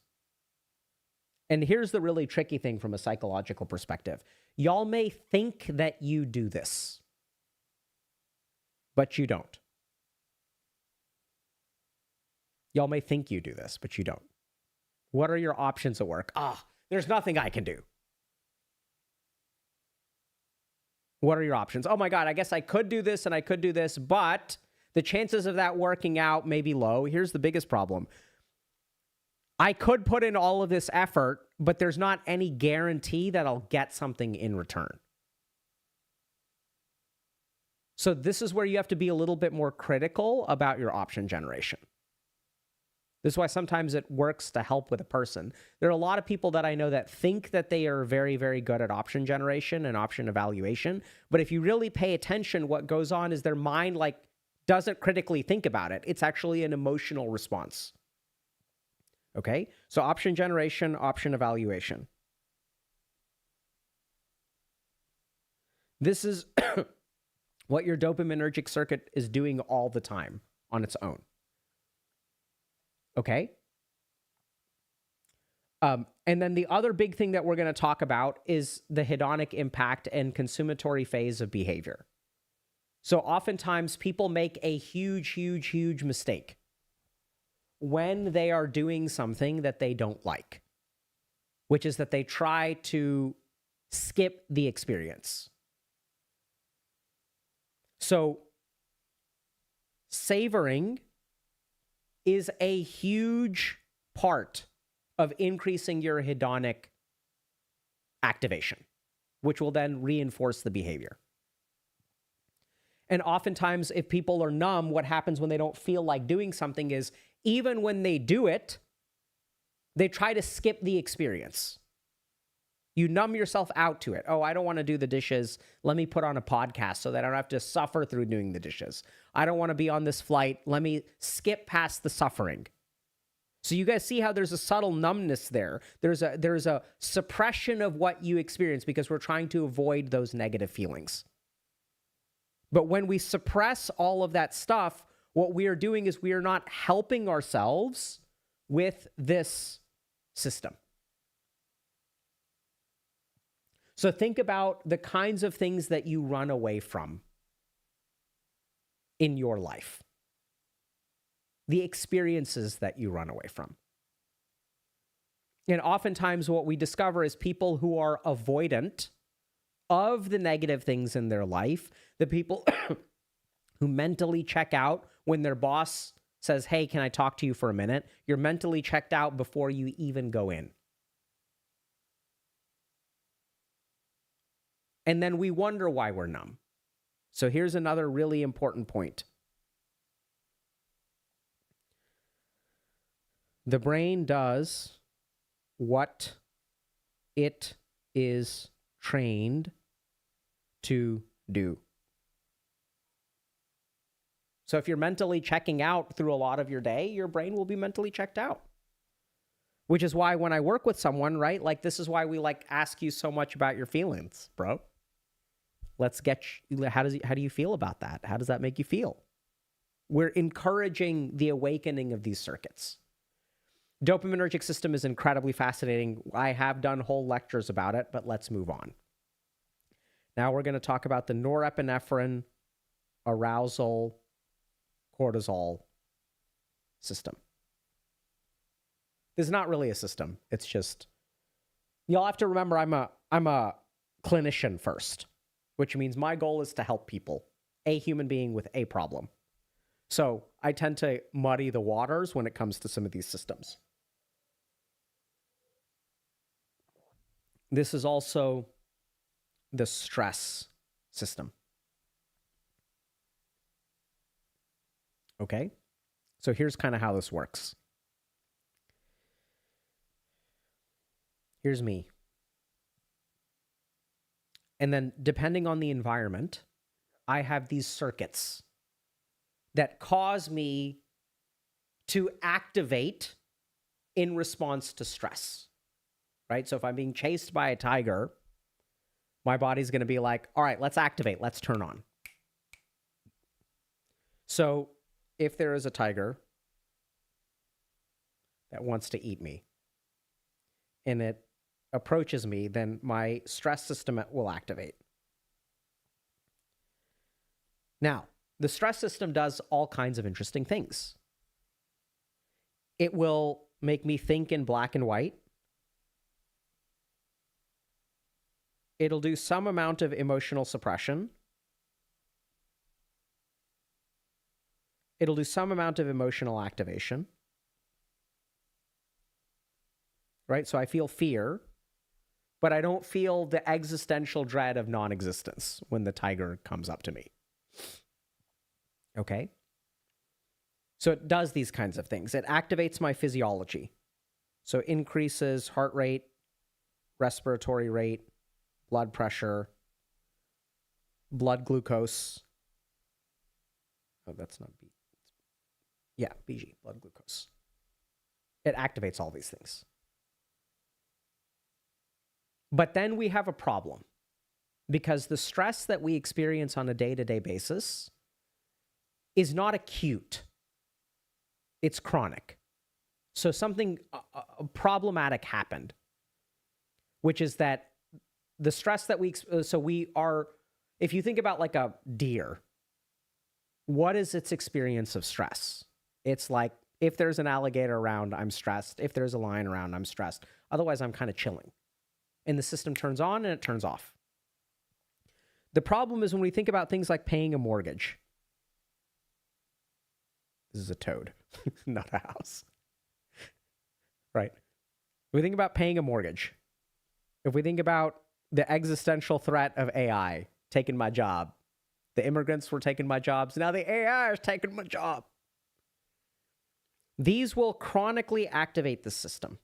And here's the really tricky thing from a psychological perspective. Y'all may think that you do this, but you don't. Y'all may think you do this, but you don't. What are your options at work? There's nothing I can do. What are your options? Oh my God, I guess I could do this and I could do this, but the chances of that working out may be low. Here's the biggest problem. I could put in all of this effort, but there's not any guarantee that I'll get something in return. So this is where you have to be a little bit more critical about your option generation. This is why sometimes it works to help with a person. There are a lot of people that I know that think that they are very, very good at option generation and option evaluation. But if you really pay attention, what goes on is their mind doesn't critically think about it. It's actually an emotional response. Okay? So option generation, option evaluation. This is what your dopaminergic circuit is doing all the time on its own. Okay? And then the other big thing that we're going to talk about is the hedonic impact and consummatory phase of behavior. So oftentimes people make a huge, huge, huge mistake when they are doing something that they don't like, which is that they try to skip the experience. So savoring is a huge part of increasing your hedonic activation, which will then reinforce the behavior. And oftentimes, if people are numb, what happens when they don't feel like doing something is, even when they do it, they try to skip the experience. You numb yourself out to it. Oh, I don't want to do the dishes. Let me put on a podcast so that I don't have to suffer through doing the dishes. I don't want to be on this flight. Let me skip past the suffering. So you guys see how there's a subtle numbness there. There's a suppression of what you experience because we're trying to avoid those negative feelings. But when we suppress all of that stuff, what we are doing is we are not helping ourselves with this system. So think about the kinds of things that you run away from in your life. The experiences that you run away from. And oftentimes what we discover is people who are avoidant of the negative things in their life, the people who mentally check out when their boss says, hey, can I talk to you for a minute? You're mentally checked out before you even go in. And then we wonder why we're numb. So here's another really important point. The brain does what it is trained to do. So if you're mentally checking out through a lot of your day, your brain will be mentally checked out. Which is why when I work with someone, right, like this is why we like ask you so much about your feelings, bro. Let's get, how do you feel about that? How does that make you feel? We're encouraging the awakening of these circuits. Dopaminergic system is incredibly fascinating. I have done whole lectures about it, but let's move on. Now we're going to talk about the norepinephrine, arousal, cortisol system. This is not really a system. It's just, you'll have to remember I'm a clinician first, which means my goal is to help people, a human being with a problem. So I tend to muddy the waters when it comes to some of these systems. This is also the stress system. Okay? So here's kind of how this works. Here's me. And then depending on the environment, I have these circuits that cause me to activate in response to stress. Right? So if I'm being chased by a tiger, my body's going to be like, all right, let's activate, let's turn on. So if there is a tiger that wants to eat me and it approaches me, then my stress system will activate. Now, the stress system does all kinds of interesting things. It will make me think in black and white. It'll do some amount of emotional suppression. It'll do some amount of emotional activation. Right? So I feel fear, but I don't feel the existential dread of non-existence when the tiger comes up to me. Okay? So it does these kinds of things. It activates my physiology. So increases heart rate, respiratory rate, blood pressure, blood glucose. Oh, that's not B. Yeah, BG, blood glucose. It activates all these things. But then we have a problem because the stress that we experience on a day-to-day basis is not acute. It's chronic. So something problematic happened, which is that the stress that if you think about like a deer, what is its experience of stress? It's like, if there's an alligator around, I'm stressed. If there's a lion around, I'm stressed. Otherwise, I'm kind of chilling. And the system turns on and it turns off. The problem is when we think about things like paying a mortgage. This is a toad, not a house. Right? We think about paying a mortgage. If we think about the existential threat of AI taking my job, the immigrants were taking my jobs, now the AI is taking my job. These will chronically activate the system.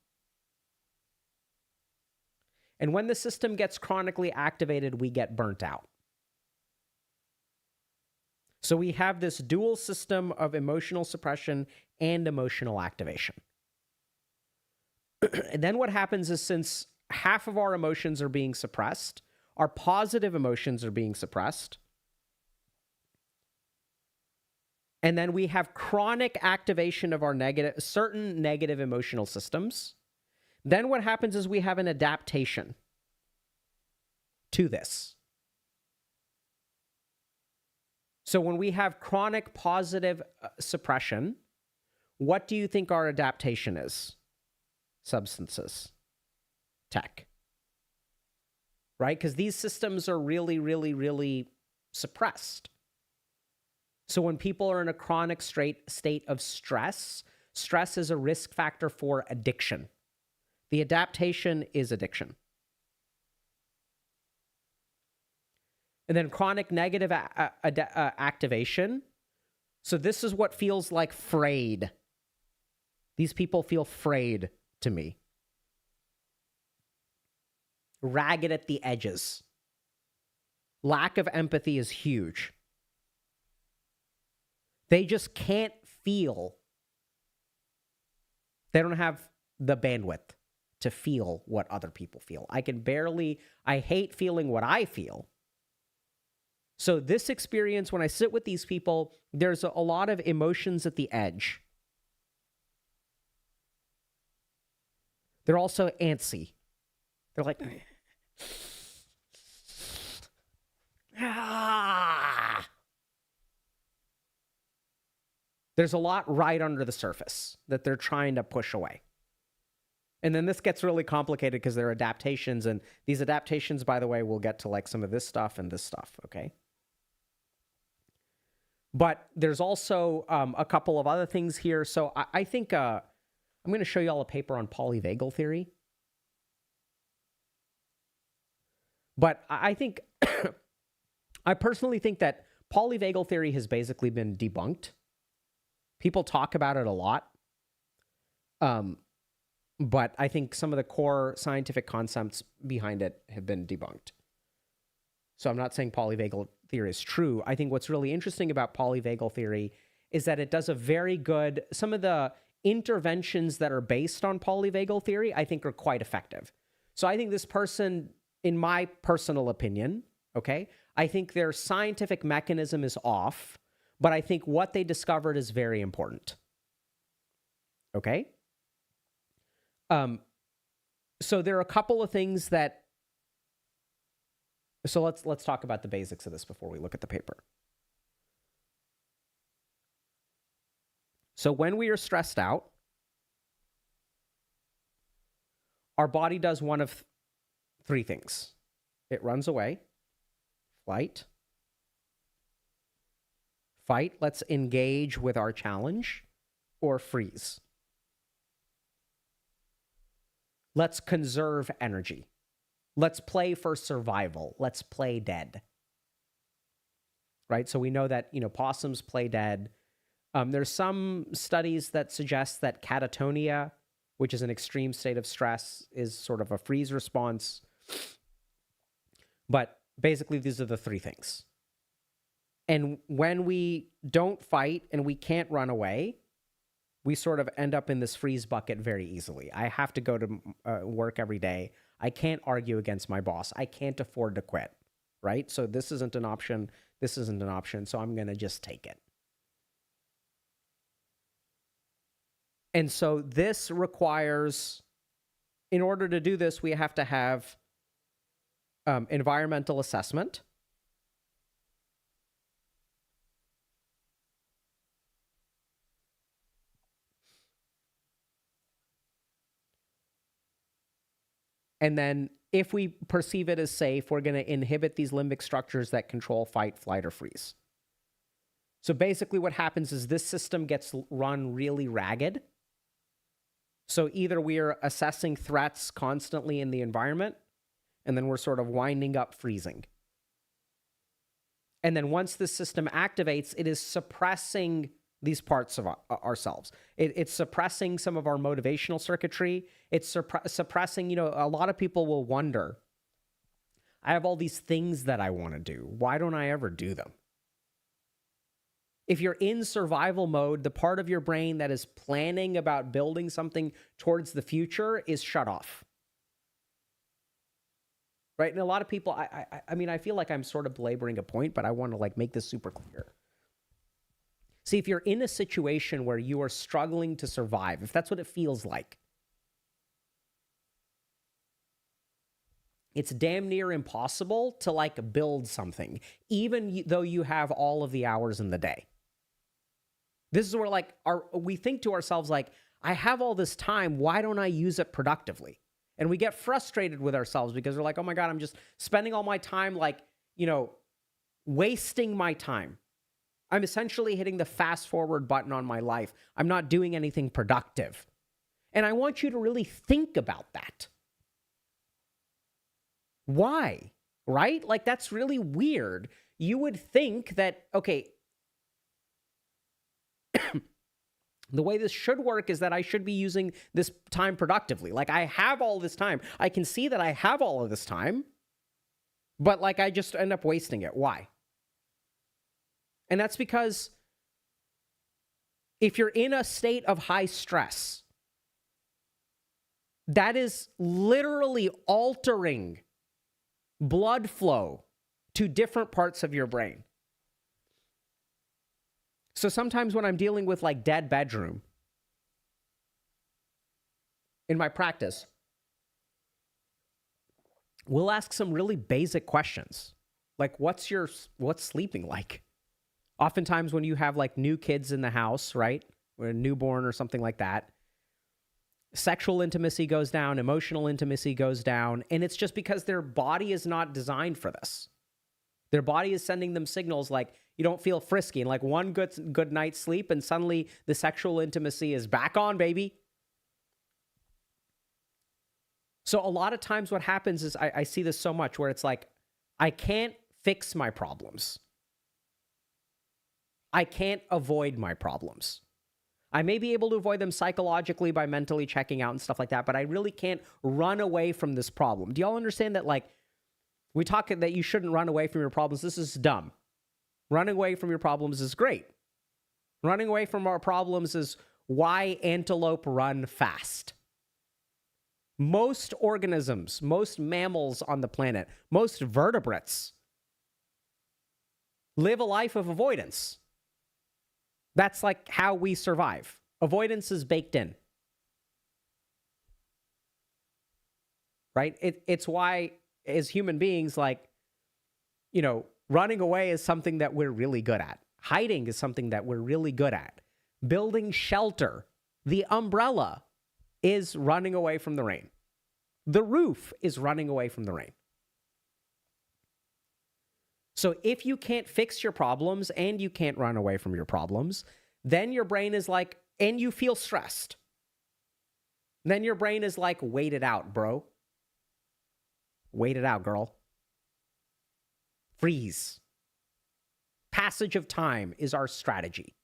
And when the system gets chronically activated, we get burnt out. So we have this dual system of emotional suppression and emotional activation. And then what happens is, since half of our emotions are being suppressed, our positive emotions are being suppressed, and then we have chronic activation of our certain negative emotional systems, then what happens is we have an adaptation to this. So when we have chronic positive suppression, what do you think our adaptation is? Substances. Tech. Right? Because these systems are really, really, really suppressed. So when people are in a chronic state of stress, stress is a risk factor for addiction. The adaptation is addiction. And then chronic negative activation. So this is what feels like frayed. These people feel frayed to me. Ragged at the edges. Lack of empathy is huge. They just can't feel. They don't have the bandwidth to feel what other people feel. I hate feeling what I feel. So this experience, when I sit with these people, there's a lot of emotions at the edge. They're also antsy. They're like, ah. There's a lot right under the surface that they're trying to push away. And then this gets really complicated because there are adaptations, and these adaptations, by the way, we'll get to like some of this stuff and this stuff, okay? But there's also a couple of other things here. So I think I'm going to show you all a paper on polyvagal theory. But I think, I personally think that polyvagal theory has basically been debunked. People talk about it a lot. But I think some of the core scientific concepts behind it have been debunked. So I'm not saying polyvagal theory is true. I think what's really interesting about polyvagal theory is that it does a very good, some of the interventions that are based on polyvagal theory, I think are quite effective. So I think this person, in my personal opinion, okay, I think their scientific mechanism is off, but I think what they discovered is very important. Okay? So there are a couple of things that, so let's talk about the basics of this before we look at the paper. So when we are stressed out, our body does one of three things. It runs away, flight, fight, let's engage with our challenge, or freeze. Let's conserve energy. Let's play for survival. Let's play dead. Right? So we know that, possums play dead. There's some studies that suggest that catatonia, which is an extreme state of stress, is sort of a freeze response. But basically, these are the three things. And when we don't fight and we can't run away, we sort of end up in this freeze bucket very easily. I have to go to work every day. I can't argue against my boss. I can't afford to quit, right? So this isn't an option. This isn't an option. So I'm going to just take it. And so this requires, in order to do this, we have to have environmental assessment. And then if we perceive it as safe, we're going to inhibit these limbic structures that control fight, flight, or freeze. So basically what happens is this system gets run really ragged. So either we are assessing threats constantly in the environment, and then we're sort of winding up freezing. And then once the system activates, it is suppressing these parts of ourselves. It's suppressing some of our motivational circuitry. It's suppressing, a lot of people will wonder, I have all these things that I want to do. Why don't I ever do them? If you're in survival mode, the part of your brain that is planning about building something towards the future is shut off. Right? And a lot of people, I feel like I'm sort of belaboring a point, but I want to make this super clear. See, if you're in a situation where you are struggling to survive, if that's what it feels like, it's damn near impossible to build something, even though you have all of the hours in the day. This is where we think to ourselves I have all this time, why don't I use it productively? And we get frustrated with ourselves because we're like, oh my God, I'm just spending all my time wasting my time. I'm essentially hitting the fast forward button on my life. I'm not doing anything productive. And I want you to really think about that. Why? Right? Like, that's really weird. You would think that, okay, the way this should work is that I should be using this time productively. Like, I have all this time. I can see that I have all of this time, but like, I just end up wasting it. Why? And that's because if you're in a state of high stress, that is literally altering blood flow to different parts of your brain. So sometimes when I'm dealing with like dead bedroom in my practice, we'll ask some really basic questions. Like, what's sleeping like? Oftentimes when you have like new kids in the house, right? Or a newborn or something like that, sexual intimacy goes down, emotional intimacy goes down, and it's just because their body is not designed for this. Their body is sending them signals like, you don't feel frisky, and like one good night's sleep, and suddenly the sexual intimacy is back on, baby. So a lot of times what happens is I see this so much where it's like, I can't fix my problems. I can't avoid my problems. I may be able to avoid them psychologically by mentally checking out and stuff like that, but I really can't run away from this problem. Do y'all understand that, like, we talk that you shouldn't run away from your problems? This is dumb. Running away from your problems is great. Running away from our problems is why antelope run fast. Most organisms, most mammals on the planet, most vertebrates live a life of avoidance. That's like how we survive. Avoidance is baked in. Right? It's why, as human beings, like, you know, running away is something that we're really good at. Hiding is something that we're really good at. Building shelter, the umbrella, is running away from the rain. The roof is running away from the rain. So if you can't fix your problems and you can't run away from your problems, then your brain is like, and you feel stressed. Then your brain is like, wait it out, bro. Wait it out, girl. Freeze. Passage of time is our strategy.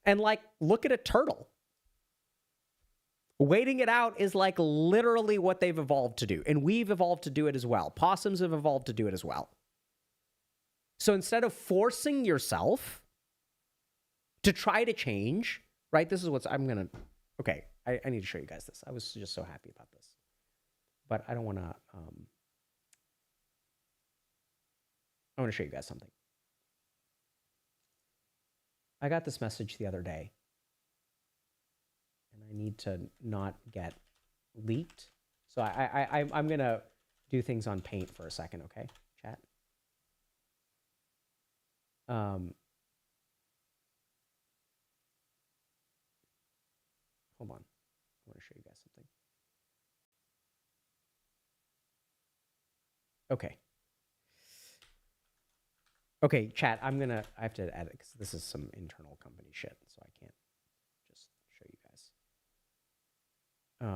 And like, look at a turtle. Waiting it out is like literally what they've evolved to do. And we've evolved to do it as well. Possums have evolved to do it as well. So instead of forcing yourself to try to change, right? This is what's, I need to show you guys this. I was just so happy about this. But I don't want to, I want to show you guys something. I got this message the other day. And I need to not get leaked. So I'm going to do things on Paint for a second, okay, chat? Hold on. I want to show you guys something. Okay. Okay, chat, I have to edit because this is some internal company shit, so I can't just show you guys. Hold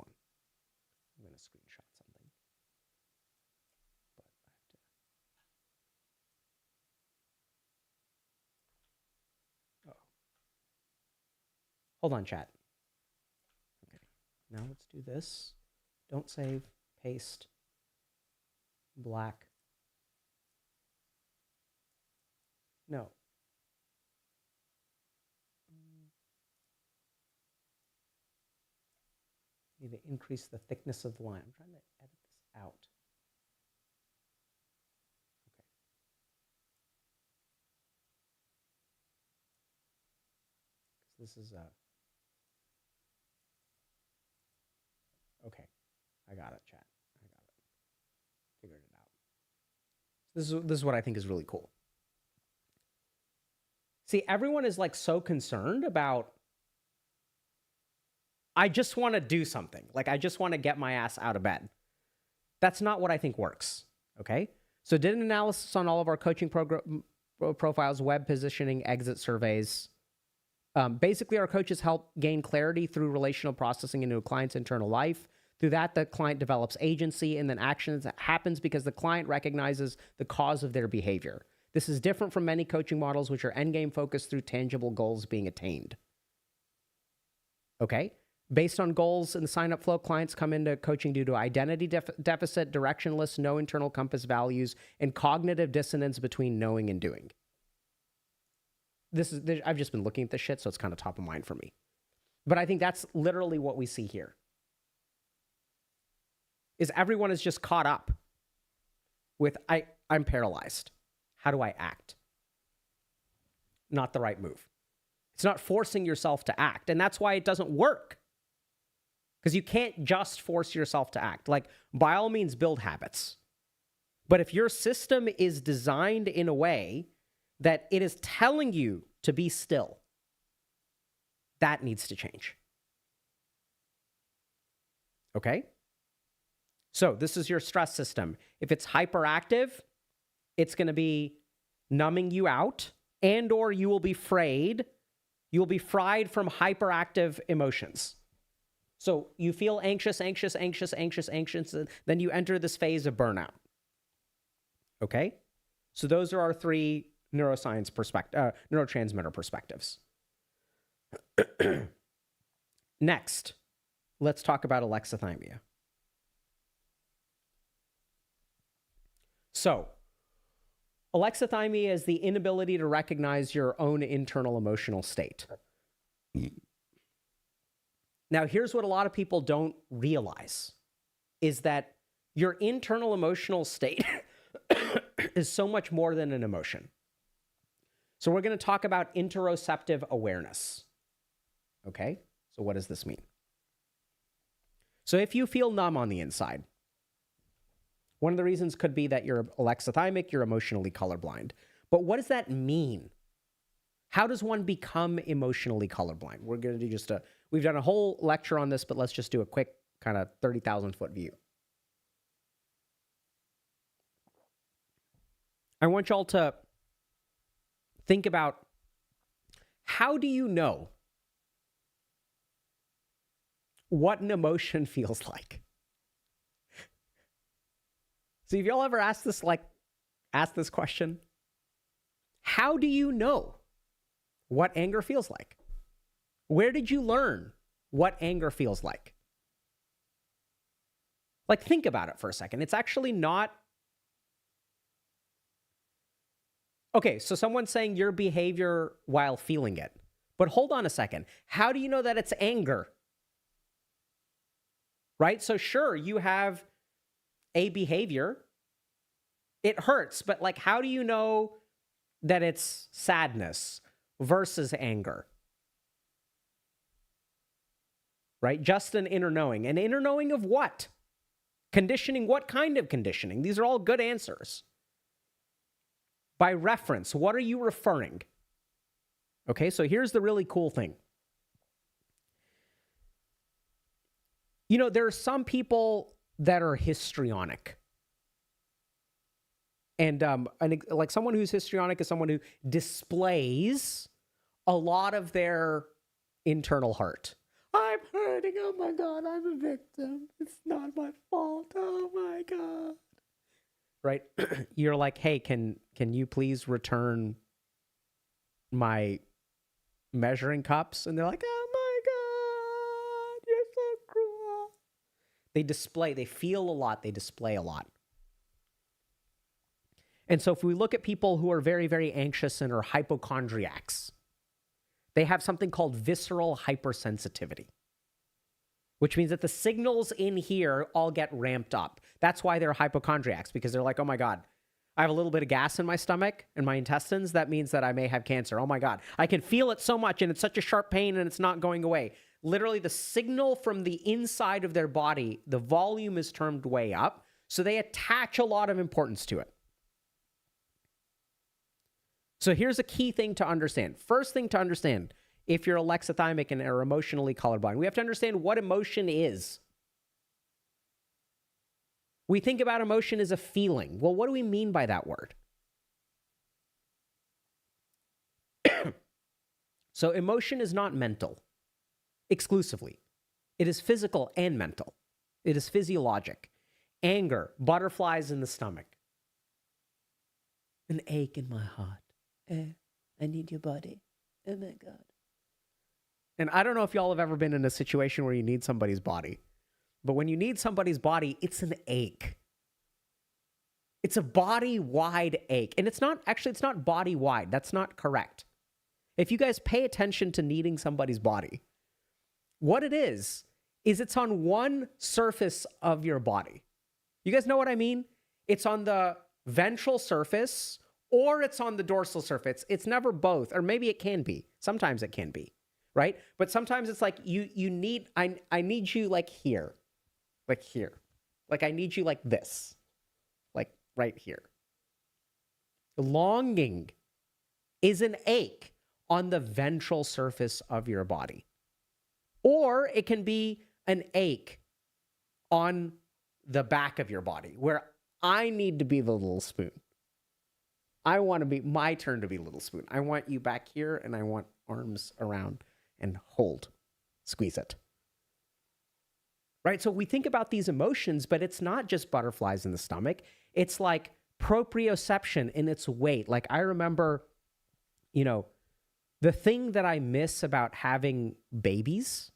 on. I'm going to screenshot something. But I have to. Oh. Hold on, chat. Okay. Now let's do this. Don't save. Paste. Black. No. Need to increase the thickness of the line. I'm trying to edit this out. Okay. This is okay. I got it, chat. I got it. Figured it out. This is what I think is really cool. See, everyone is like so concerned about I just want to do something. Like, I just want to get my ass out of bed. That's not what I think works. Okay? So did an analysis on all of our coaching profiles, web positioning, exit surveys. Basically, our coaches help gain clarity through relational processing into a client's internal life. Through that, the client develops agency, and then action happens because the client recognizes the cause of their behavior. This is different from many coaching models, which are endgame focused through tangible goals being attained. Okay? Based on goals in the sign-up flow, clients come into coaching due to identity deficit, directionless, no internal compass values, and cognitive dissonance between knowing and doing. I've just been looking at this shit, so it's kind of top of mind for me. But I think that's literally what we see here. Is everyone is just caught up with, I'm paralyzed. How do I act? Not the right move. It's not forcing yourself to act. And that's why it doesn't work. Because you can't just force yourself to act. Like, by all means, build habits. But if your system is designed in a way that it is telling you to be still, that needs to change. Okay? So this is your stress system. If it's hyperactive, it's going to be numbing you out, and or you will be frayed. You will be fried from hyperactive emotions. So you feel anxious, and then you enter this phase of burnout. Okay? So those are our three neurotransmitter perspectives. Next, let's talk about alexithymia. So, alexithymia is the inability to recognize your own internal emotional state. Now, here's what a lot of people don't realize, is that your internal emotional state is so much more than an emotion. So we're going to talk about interoceptive awareness. Okay? So what does this mean? So if you feel numb on the inside, one of the reasons could be that you're alexithymic, you're emotionally colorblind. But what does that mean? How does one become emotionally colorblind? We're going to do we've done a whole lecture on this, but let's just do a quick kind of 30,000 foot view. I want y'all to think about, how do you know what an emotion feels like? So if y'all ever ask this question, how do you know what anger feels like? Where did you learn what anger feels like? Like, think about it for a second. It's actually not. Okay, so someone's saying your behavior while feeling it. But hold on a second. How do you know that it's anger? Right? So sure, you have a behavior. It hurts, but like, how do you know that it's sadness versus anger? Right? Just an inner knowing. An inner knowing of what? Conditioning. What kind of conditioning? These are all good answers. By reference, what are you referring? Okay, so here's the really cool thing. You know, there are some people that are histrionic. And like, someone who's histrionic is someone who displays a lot of their internal hurt. I'm hurting. Oh my God, I'm a victim. It's not my fault. Oh my God. Right? You're like, hey, can you please return my measuring cups? And they're like, oh my God, you're so cruel. They feel a lot, they display a lot. And so if we look at people who are very, very anxious and are hypochondriacs, they have something called visceral hypersensitivity, which means that the signals in here all get ramped up. That's why they're hypochondriacs, because they're like, oh my God, I have a little bit of gas in my stomach and my intestines. That means that I may have cancer. Oh my God, I can feel it so much and it's such a sharp pain and it's not going away. Literally, the signal from the inside of their body, the volume is turned way up. So they attach a lot of importance to it. So here's a key thing to understand. First thing to understand if you're alexithymic and are emotionally colorblind. We have to understand what emotion is. We think about emotion as a feeling. Well, what do we mean by that word? So emotion is not mental exclusively. It is physical and mental. It is physiologic. Anger, butterflies in the stomach. An ache in my heart. I need your body. Oh my God. And I don't know if y'all have ever been in a situation where you need somebody's body. But when you need somebody's body, it's an ache. It's a body-wide ache. And it's not body-wide. That's not correct. If you guys pay attention to needing somebody's body, what it is it's on one surface of your body. You guys know what I mean? It's on the ventral surface or it's on the dorsal surface. It's never both, or maybe it can be. Sometimes it can be, right? But sometimes it's like you need, I need you like here, like here. Like I need you like this, like right here. Longing is an ache on the ventral surface of your body. Or it can be an ache on the back of your body where I need to be the little spoon. I want to be my turn to be little spoon. I want you back here and I want arms around and hold, squeeze it. Right? So we think about these emotions, but it's not just butterflies in the stomach. It's like proprioception in its weight. Like I remember, the thing that I miss about having babies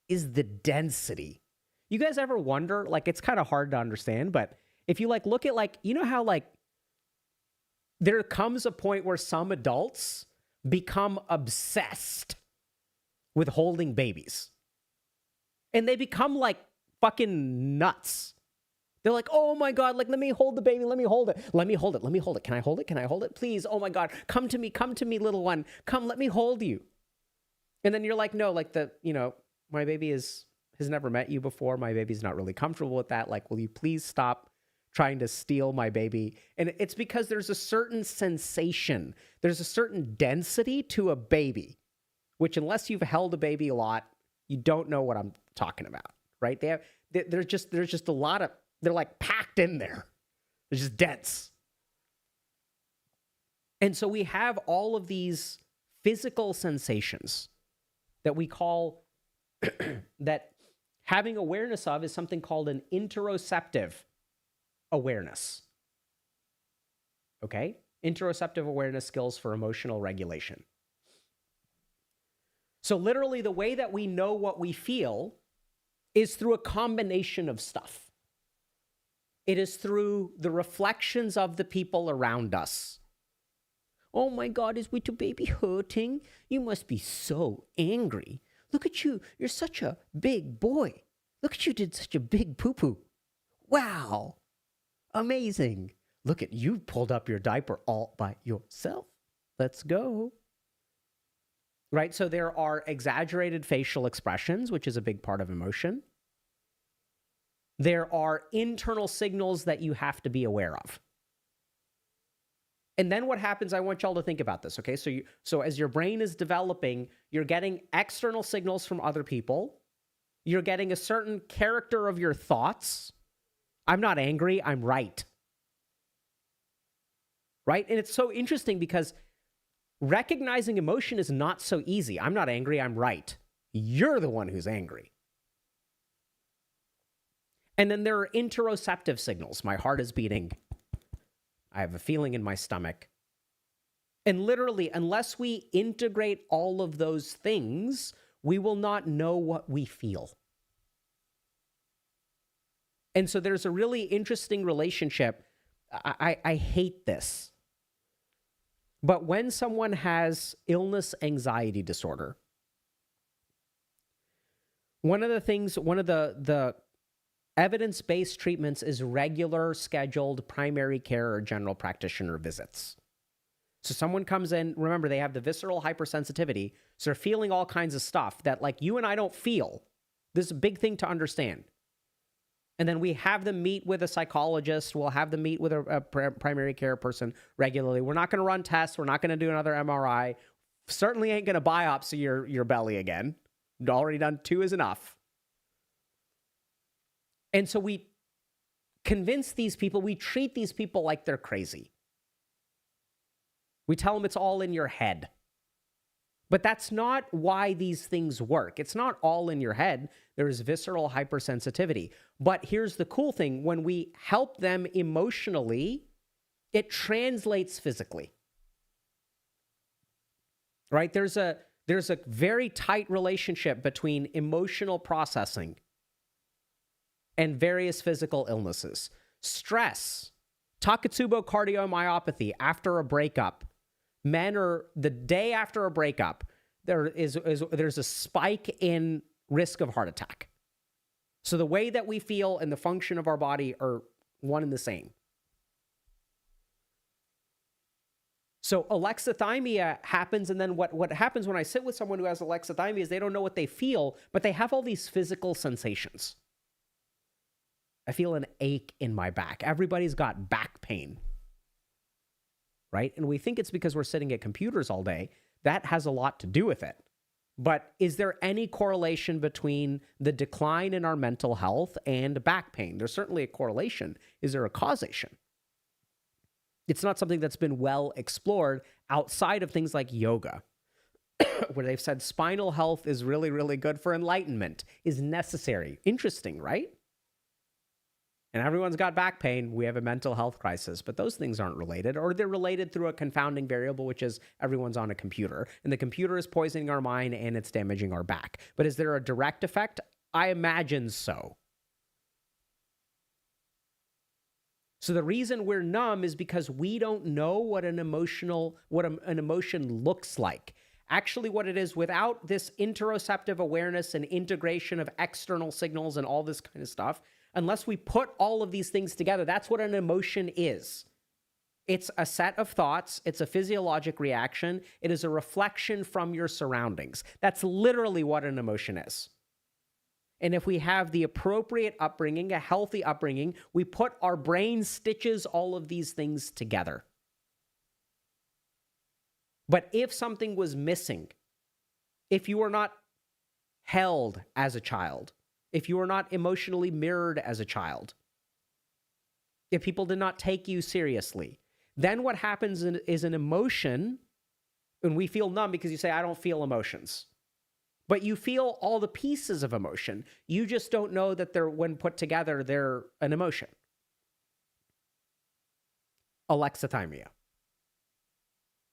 is the density. You guys ever wonder, like it's kind of hard to understand, but if you like look at like, how like there comes a point where some adults become obsessed with holding babies. And they become like fucking nuts. They're like, oh my God, like, let me hold the baby. Let me hold it. Let me hold it. Let me hold it. Can I hold it? Can I hold it? Please. Oh my God. Come to me, little one. Come, let me hold you. And then you're like, no, like my baby has never met you before. My baby's not really comfortable with that. Like, will you please stop trying to steal my baby? And it's because there's a certain sensation. There's a certain density to a baby, which unless you've held a baby a lot, you don't know what I'm talking about, right? There's just a lot of, they're like packed in there. They're just dense. And so we have all of these physical sensations that we call, that having awareness of is something called an interoceptive awareness. Okay? Interoceptive awareness skills for emotional regulation. So literally the way that we know what we feel is through a combination of stuff. It is through the reflections of the people around us. Oh my God, is little baby hurting? You must be so angry. Look at you. You're such a big boy. Look at you did such a big poo-poo. Wow. Amazing. Look at you pulled up your diaper all by yourself. Let's go. Right? So there are exaggerated facial expressions, which is a big part of emotion. There are internal signals that you have to be aware of. And then what happens, I want y'all to think about this, okay? So as your brain is developing, you're getting external signals from other people. You're getting a certain character of your thoughts. I'm not angry, I'm right. Right? And it's so interesting because recognizing emotion is not so easy. I'm not angry, I'm right. You're the one who's angry. And then there are interoceptive signals. My heart is beating. I have a feeling in my stomach. And literally, unless we integrate all of those things, we will not know what we feel. And so there's a really interesting relationship. I hate this. But when someone has illness anxiety disorder, one of the evidence-based treatments is regular scheduled primary care or general practitioner visits. So someone comes in, remember they have the visceral hypersensitivity, so they're feeling all kinds of stuff that like you and I don't feel. This is a big thing to understand. And then we have them meet with a psychologist. We'll have them meet with a primary care person regularly. We're not going to run tests. We're not going to do another MRI. Certainly ain't going to biopsy your belly again. Already done 2 is enough. And so we convince these people, we treat these people like they're crazy. We tell them it's all in your head. But that's not why these things work. It's not all in your head. There's visceral hypersensitivity. But here's the cool thing. When we help them emotionally, it translates physically. Right? There's a very tight relationship between emotional processing and various physical illnesses. Stress, Takotsubo cardiomyopathy after a breakup. Men are, the day after a breakup, there's a spike in risk of heart attack. So the way that we feel and the function of our body are one and the same. So alexithymia happens, and then what happens when I sit with someone who has alexithymia is they don't know what they feel, but they have all these physical sensations. I feel an ache in my back. Everybody's got back pain. Right? And we think it's because we're sitting at computers all day. That has a lot to do with it. But is there any correlation between the decline in our mental health and back pain? There's certainly a correlation. Is there a causation? It's not something that's been well explored outside of things like yoga, where they've said spinal health is really, really good for enlightenment, is necessary. Interesting, right? And everyone's got back pain. We have a mental health crisis, but those things aren't related, or they're related through a confounding variable, which is everyone's on a computer, and the computer is poisoning our mind and it's damaging our back. But is there a direct effect? I imagine so. So the reason we're numb is because we don't know what an emotion looks like. Actually, what it is, without this interoceptive awareness and integration of external signals and all this kind of stuff, unless we put all of these things together, that's what an emotion is. It's a set of thoughts. It's a physiologic reaction. It is a reflection from your surroundings. That's literally what an emotion is. And if we have the appropriate upbringing, a healthy upbringing, we put our brain stitches all of these things together. But if something was missing, if you were not held as a child, if you were not emotionally mirrored as a child, if people did not take you seriously, then what happens is an emotion, and we feel numb because you say, I don't feel emotions. But you feel all the pieces of emotion. You just don't know that they're, when put together, they're an emotion. Alexithymia.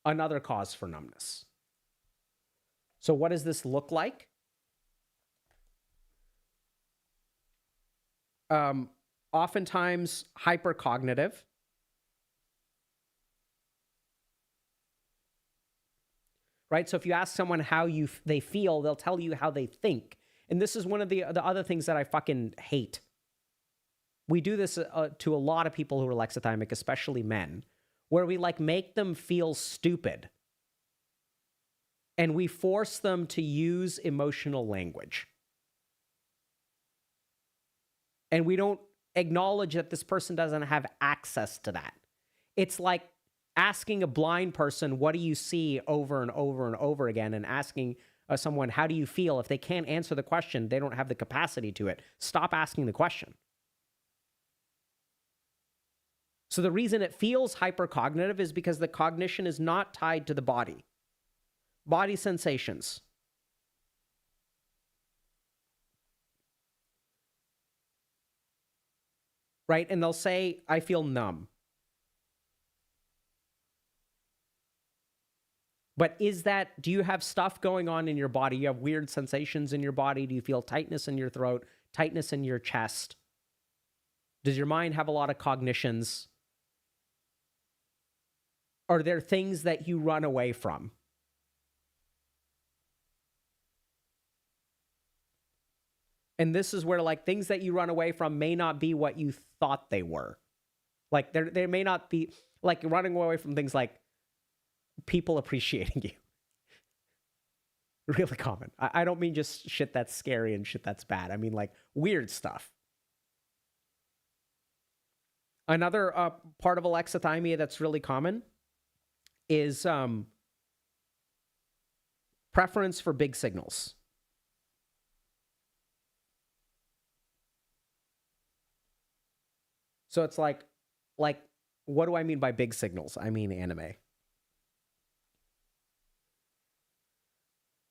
Another cause for numbness. So what does this look like? Oftentimes hypercognitive. Right? So if you ask someone how they feel, they'll tell you how they think. And this is one of the other things that I fucking hate. We do this to a lot of people who are alexithymic, especially men, where we make them feel stupid. And we force them to use emotional language. And we don't acknowledge that this person doesn't have access to that. It's like asking a blind person, what do you see, over and over and over again, and asking someone, how do you feel? If they can't answer the question, they don't have the capacity to it. Stop asking the question. So the reason it feels hypercognitive is because the cognition is not tied to the body. Body sensations. Right? And they'll say, I feel numb. But do you have stuff going on in your body? You have weird sensations in your body? Do you feel tightness in your throat, tightness in your chest? Does your mind have a lot of cognitions? Are there things that you run away from? And this is where things that you run away from may not be what you thought they were. They may not be running away from things like people appreciating you. Really common. I don't mean just shit that's scary and shit that's bad. I mean weird stuff. Another part of alexithymia that's really common is preference for big signals. So it's like, what do I mean by big signals? I mean anime.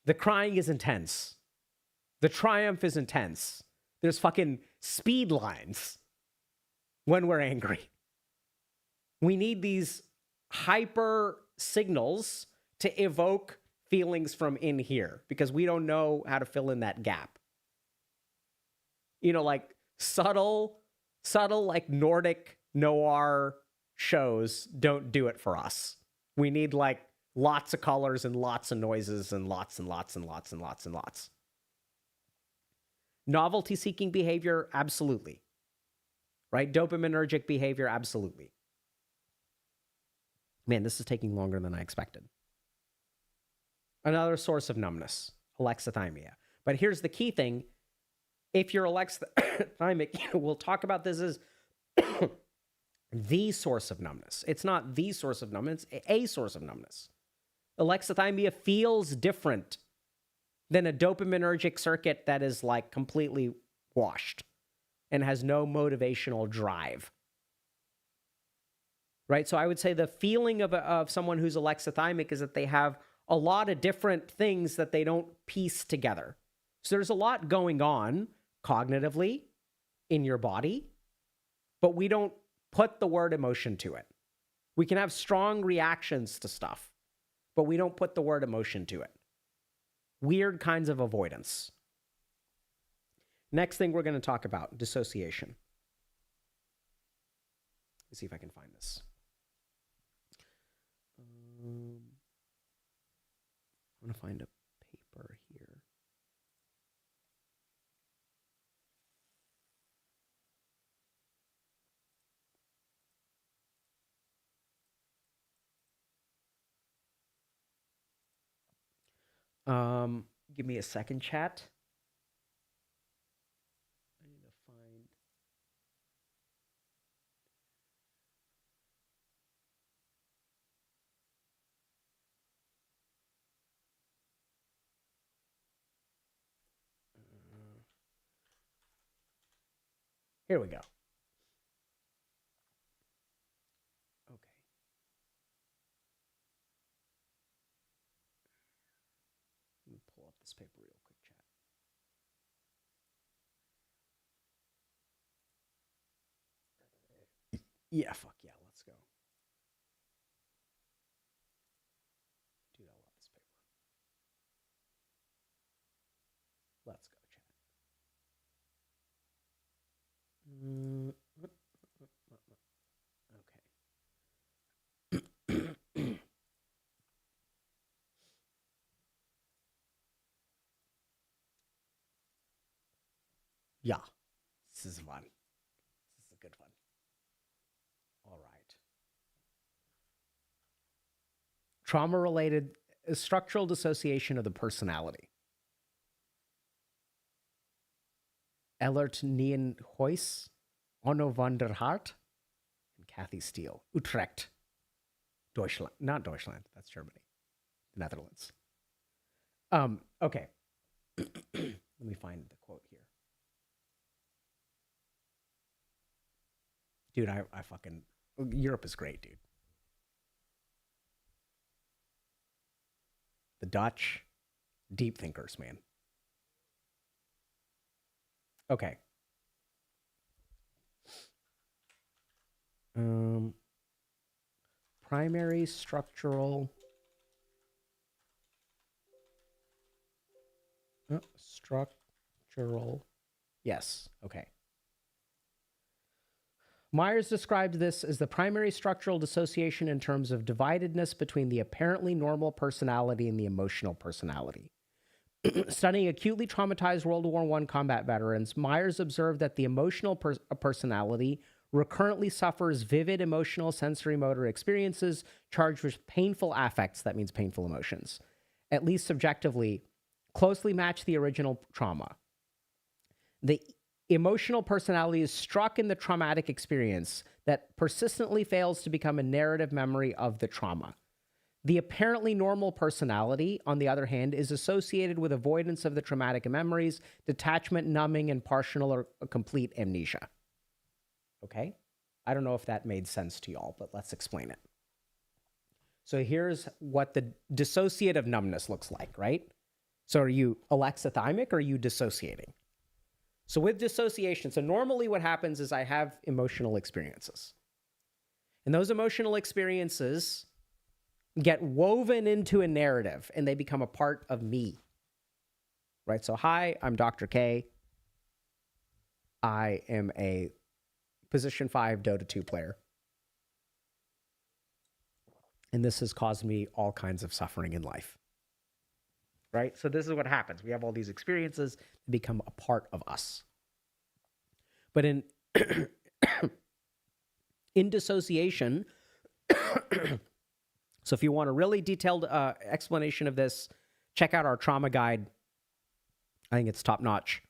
The crying is intense. The triumph is intense. There's fucking speed lines when we're angry. We need these hyper signals to evoke feelings from in here because we don't know how to fill in that gap. You know, like subtle like Nordic noir shows don't do it for us. We need like lots of colors and lots of noises and lots and lots and lots and lots and lots. Novelty seeking behavior, absolutely. Right? Dopaminergic behavior, absolutely. Man, this is taking longer than I expected. Another source of numbness, alexithymia. But here's the key thing. If you're alexithymic, we'll talk about this as the source of numbness. It's not the source of numbness, it's a source of numbness. Alexithymia feels different than a dopaminergic circuit that is like completely washed and has no motivational drive. Right? So I would say the feeling of someone who's alexithymic is that they have a lot of different things that they don't piece together. So there's a lot going on cognitively in your body, but we don't put the word emotion to it. We can have strong reactions to stuff, but we don't put the word emotion to it. Weird kinds of avoidance. Next thing we're going to talk about, dissociation. Let's see if I can find this. I'm going to find a paper here. Give me a second, chat. I need to find. Here we go. Okay. Let me pull up this paper real quick, chat. Yeah, fuck yeah, let's go. Dude, I love this paper. Let's go, chat. Okay. Yeah, this is fun. This is a good one. All right. Trauma-related structural dissociation of the personality. Ellert Nienhuis, Onno van der Hart, and Kathy Steele. Utrecht. Deutschland. Not Deutschland. That's Germany. The Netherlands. Okay. Let me find the quote here. Dude, I fucking... Europe is great, dude. The Dutch, deep thinkers, man. Okay. Primary structural... structural... Yes, okay. Myers described this as the primary structural dissociation in terms of dividedness between the apparently normal personality and the emotional personality. Studying acutely traumatized World War I combat veterans, Myers observed that the emotional personality recurrently suffers vivid emotional sensory motor experiences charged with painful affects, that means painful emotions, at least subjectively, closely match the original trauma. The emotional personality is struck in the traumatic experience that persistently fails to become a narrative memory of the trauma. The apparently normal personality, on the other hand, is associated with avoidance of the traumatic memories, detachment, numbing, and partial or complete amnesia. Okay? I don't know if that made sense to y'all, but let's explain it. So here's what the dissociative numbness looks like, right? So are you alexithymic or are you dissociating? So with dissociation, so normally what happens is I have emotional experiences. And those emotional experiences get woven into a narrative and they become a part of me. Right? So hi, I'm Dr. K. I am a position 5 Dota 2 player. And this has caused me all kinds of suffering in life. Right? So this is what happens. We have all these experiences that become a part of us. But in in dissociation, so if you want a really detailed explanation of this, check out our trauma guide. I think it's top notch.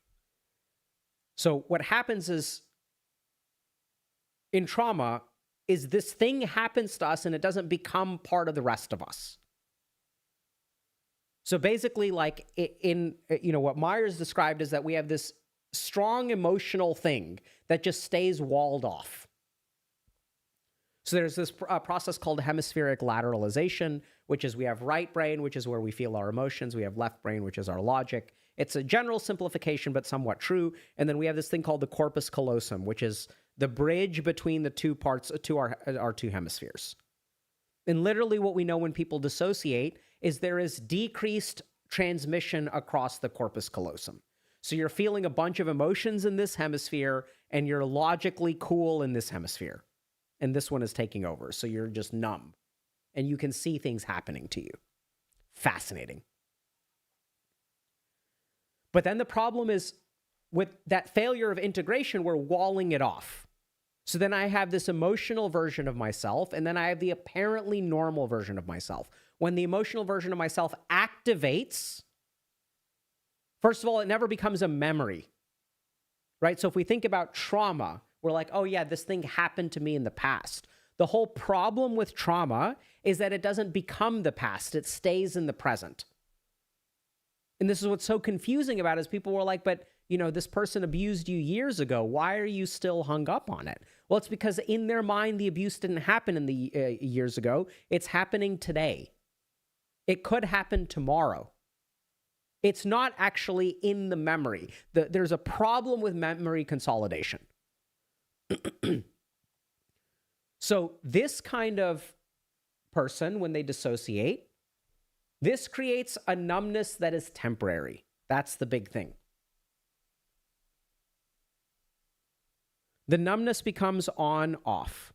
So what happens is in trauma is this thing happens to us and it doesn't become part of the rest of us. So basically, like in what Myers described is that we have this strong emotional thing that just stays walled off. So there's this process called hemispheric lateralization, which is we have right brain, which is where we feel our emotions. We have left brain, which is our logic. It's a general simplification, but somewhat true. And then we have this thing called the corpus callosum, which is the bridge between the two parts, to our two hemispheres. And literally what we know when people dissociate is there is decreased transmission across the corpus callosum. So you're feeling a bunch of emotions in this hemisphere, and you're logically cool in this hemisphere. And this one is taking over. So you're just numb. And you can see things happening to you. Fascinating. But then the problem is with that failure of integration, we're walling it off. So then I have this emotional version of myself, and then I have the apparently normal version of myself. When the emotional version of myself activates, first of all, it never becomes a memory, right? So if we think about trauma, we're like, oh yeah, this thing happened to me in the past. The whole problem with trauma is that it doesn't become the past. It stays in the present. And this is what's so confusing about it is people were like, but this person abused you years ago. Why are you still hung up on it? Well, it's because in their mind, the abuse didn't happen in the years ago. It's happening today. It could happen tomorrow. It's not actually in the memory. There's a problem with memory consolidation. So this kind of person, when they dissociate, this creates a numbness that is temporary. That's the big thing. The numbness becomes on-off.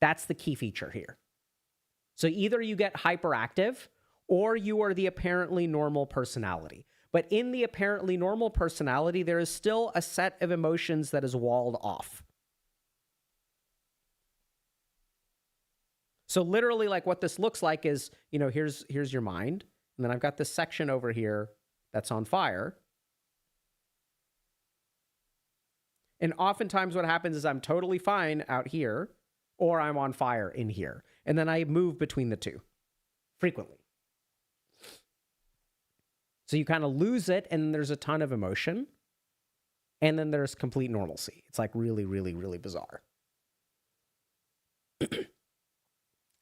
That's the key feature here. So either you get hyperactive or you are the apparently normal personality. But in the apparently normal personality, there is still a set of emotions that is walled off. So literally, like what this looks like is, here's your mind. And then I've got this section over here that's on fire. And oftentimes what happens is I'm totally fine out here, or I'm on fire in here. And then I move between the two frequently. So you kind of lose it, and there's a ton of emotion. And then there's complete normalcy. It's like really, really, really bizarre.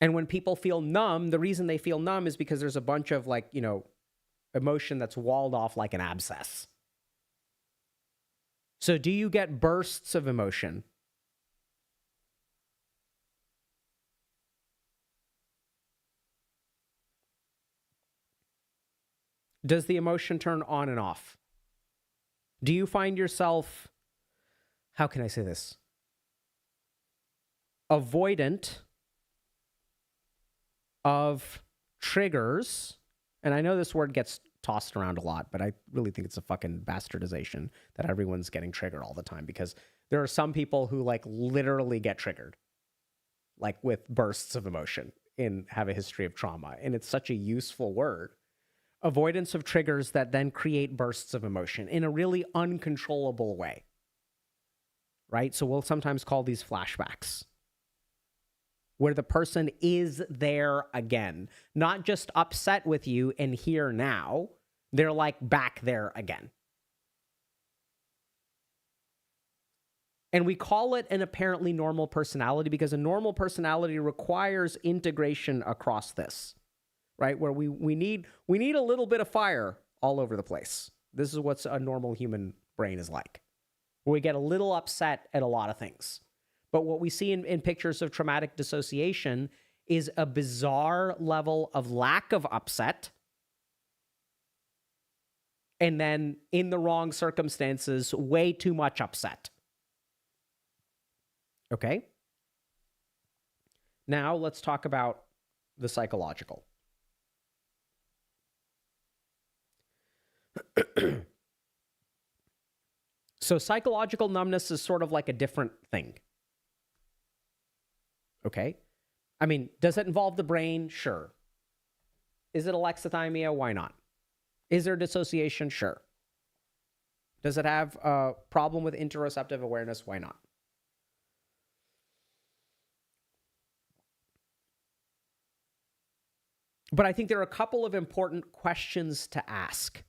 And when people feel numb, the reason they feel numb is because there's a bunch of emotion that's walled off like an abscess. So do you get bursts of emotion? Does the emotion turn on and off? Do you find yourself, how can I say this? Avoidant of triggers. And I know this word gets tossed around a lot, but I really think it's a fucking bastardization that everyone's getting triggered all the time, because there are some people who literally get triggered, with bursts of emotion and have a history of trauma. And it's such a useful word. Avoidance of triggers that then create bursts of emotion in a really uncontrollable way. Right? So we'll sometimes call these flashbacks. where the person is there again, not just upset with you and here now. They're like back there again. And we call it an apparently normal personality because a normal personality requires integration across this, right? Where we need a little bit of fire all over the place. This is what a normal human brain is like, where we get a little upset at a lot of things. But what we see in pictures of traumatic dissociation is a bizarre level of lack of upset. And then in the wrong circumstances, way too much upset. Okay? Now let's talk about the psychological. So psychological numbness is sort of like a different thing. Okay? I mean, does it involve the brain? Sure. Is it alexithymia? Why not? Is there dissociation? Sure. Does it have a problem with interoceptive awareness? Why not? But I think there are a couple of important questions to ask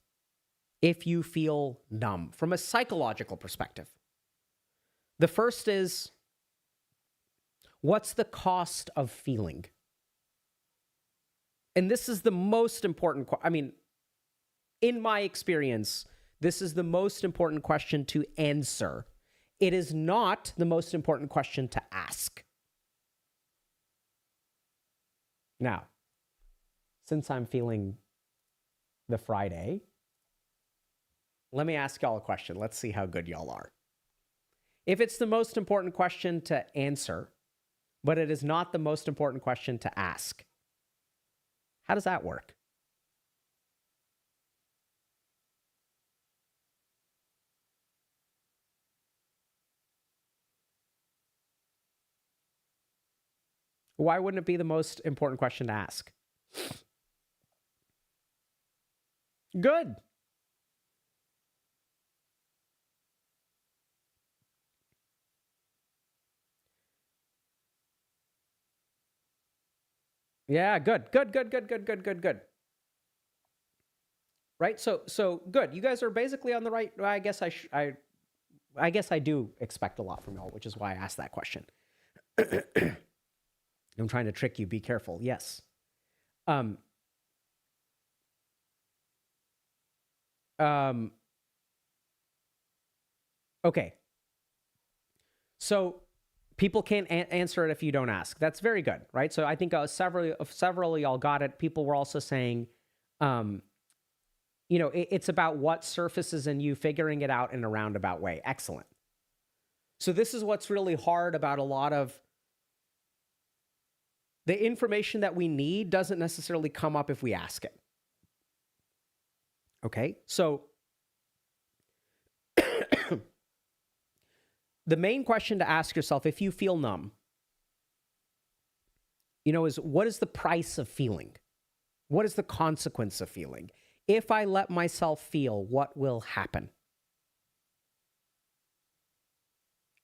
if you feel numb from a psychological perspective. The first is, what's the cost of feeling? And this is the most important, in my experience, this is the most important question to answer. It is not the most important question to ask. Now, since I'm feeling the Friday, let me ask y'all a question. Let's see how good y'all are. If it's the most important question to answer, but it is not the most important question to ask, how does that work? Why wouldn't it be the most important question to ask? Good. Yeah, good. Right? So good. You guys are basically on the right. I guess I guess I do expect a lot from y'all, which is why I asked that question. I'm trying to trick you. Be careful. Yes. Okay. So people can't answer it if you don't ask. That's very good, right? So I think several of y'all got it. People were also saying, it's about what surfaces in you figuring it out in a roundabout way. Excellent. So this is what's really hard about a lot of the information that we need doesn't necessarily come up if we ask it. Okay? So the main question to ask yourself if you feel numb, is what is the price of feeling? What is the consequence of feeling? If I let myself feel, what will happen?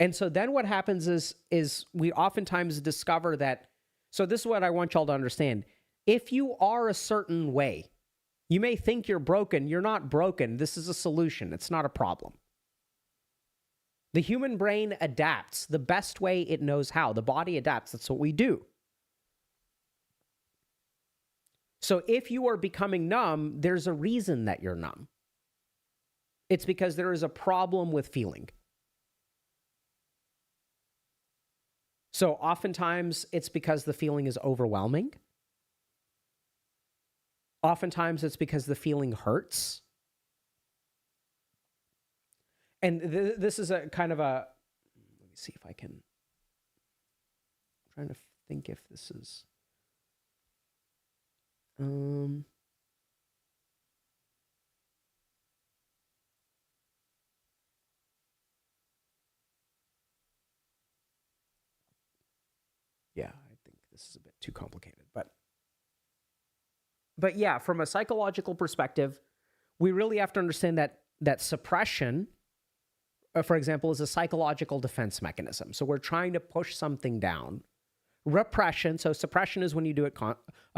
And so then what happens is we oftentimes discover that, so this is what I want y'all to understand. If you are a certain way, you may think you're broken. You're not broken. This is a solution. It's not a problem. The human brain adapts the best way it knows how. The body adapts. That's what we do. So if you are becoming numb, there's a reason that you're numb. It's because there is a problem with feeling. So oftentimes it's because the feeling is overwhelming. Oftentimes it's because the feeling hurts. And this is a kind of a, let me see if I can, I'm trying to think if this is, yeah, I think this is a bit too complicated, but yeah, from a psychological perspective, we really have to understand that suppression, for example, is a psychological defense mechanism. So we're trying to push something down Repression, so suppression is when you do it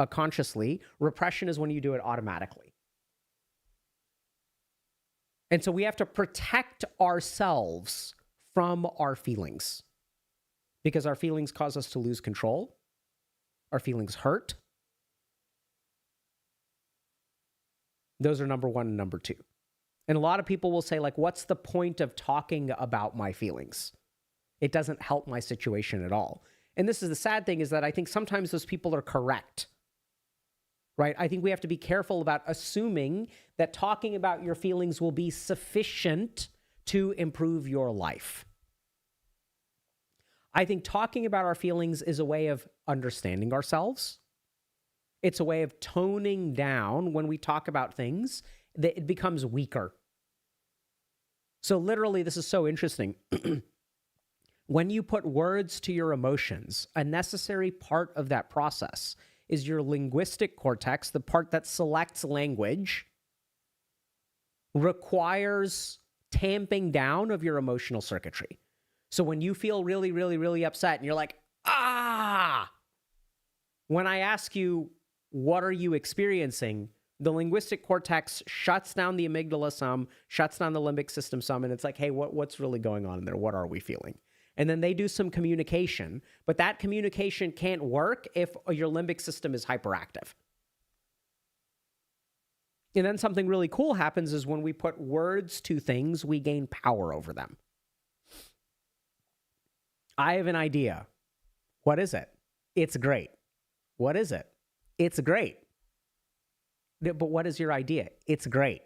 consciously. Repression is when you do it automatically. And so we have to protect ourselves from our feelings because our feelings cause us to lose control. Our feelings hurt. Those are number one and number two. And a lot of people will say, like, what's the point of talking about my feelings? It doesn't help my situation at all. And this is the sad thing, is that I think sometimes those people are correct, right? I think we have to be careful about assuming that talking about your feelings will be sufficient to improve your life. I think talking about our feelings is a way of understanding ourselves. It's a way of toning down when we talk about things, that it becomes weaker. So literally, this is so interesting. When you put words to your emotions, a necessary part of that process is your linguistic cortex, the part that selects language, requires tamping down of your emotional circuitry. So when you feel really, really, really upset and you're like, ah, when I ask you, what are you experiencing? The linguistic cortex shuts down the amygdala some, shuts down the limbic system some, and it's like, hey, what's really going on in there? What are we feeling? And then they do some communication, but that communication can't work if your limbic system is hyperactive. And then something really cool happens is when we put words to things, we gain power over them. I have an idea. What is it? It's great. What is it? It's great. But what is your idea? It's great.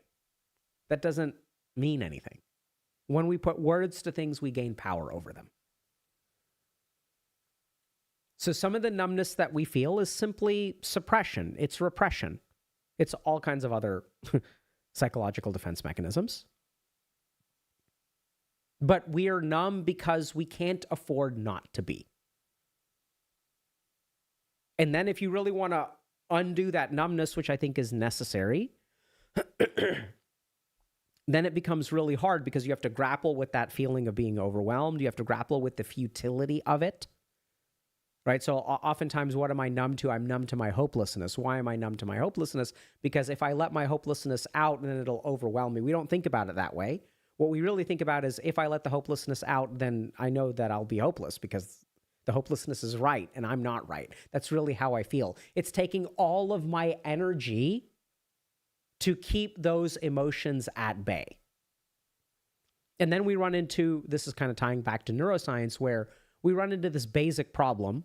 That doesn't mean anything. When we put words to things, we gain power over them. So some of the numbness that we feel is simply suppression. It's repression. It's all kinds of other psychological defense mechanisms. But we are numb because we can't afford not to be. And then if you really want to undo that numbness, which I think is necessary, then it becomes really hard because you have to grapple with that feeling of being overwhelmed. You have to grapple with the futility of it, right? So oftentimes, what am I numb to? I'm numb to my hopelessness. Why am I numb to my hopelessness? Because if I let my hopelessness out, then it'll overwhelm me. We don't think about it that way. What we really think about is, if I let the hopelessness out, then I know that I'll be hopeless because the hopelessness is right and I'm not right. That's really how I feel. It's taking all of my energy to keep those emotions at bay. And then we run into, this is kind of tying back to neuroscience, where we run into this basic problem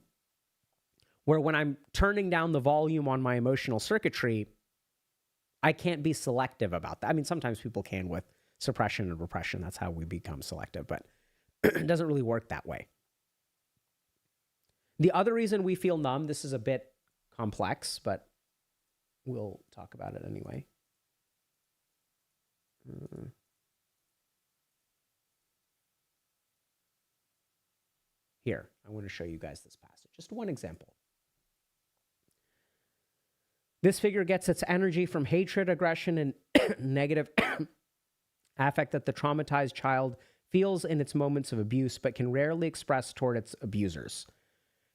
where when I'm turning down the volume on my emotional circuitry, I can't be selective about that. I mean, sometimes people can with suppression and repression. That's how we become selective, but it doesn't really work that way. The other reason we feel numb, this is a bit complex, but we'll talk about it anyway. Here, I want to show you guys this passage. Just one example. This figure gets its energy from hatred, aggression, and negative affect that the traumatized child feels in its moments of abuse, but can rarely express toward its abusers.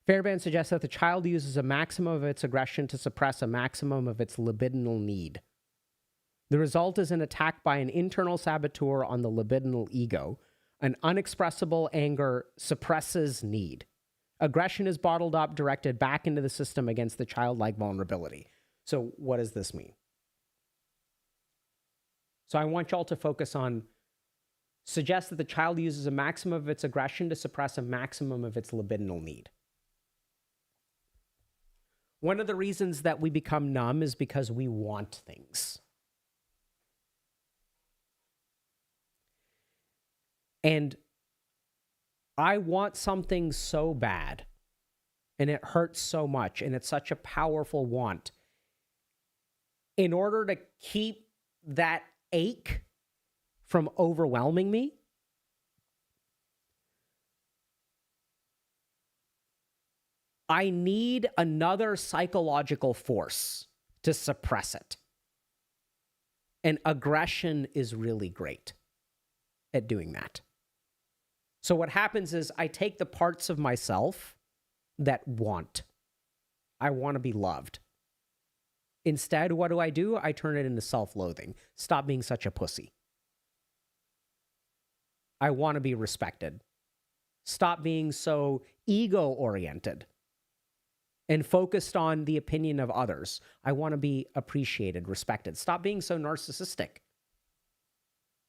Fairbairn suggests that the child uses a maximum of its aggression to suppress a maximum of its libidinal need. The result is an attack by an internal saboteur on the libidinal ego. An unexpressible anger suppresses need. Aggression is bottled up, directed back into the system against the childlike vulnerability. So what does this mean? So I want y'all to focus on, suggest that the child uses a maximum of its aggression to suppress a maximum of its libidinal need. One of the reasons that we become numb is because we want things. And I want something so bad, and it hurts so much, and it's such a powerful want. In order to keep that ache from overwhelming me, I need another psychological force to suppress it. And aggression is really great at doing that. So what happens is I take the parts of myself that want. I want to be loved. Instead, what do? I turn it into self-loathing. Stop being such a pussy. I want to be respected. Stop being so ego-oriented and focused on the opinion of others. I want to be appreciated, respected. Stop being so narcissistic.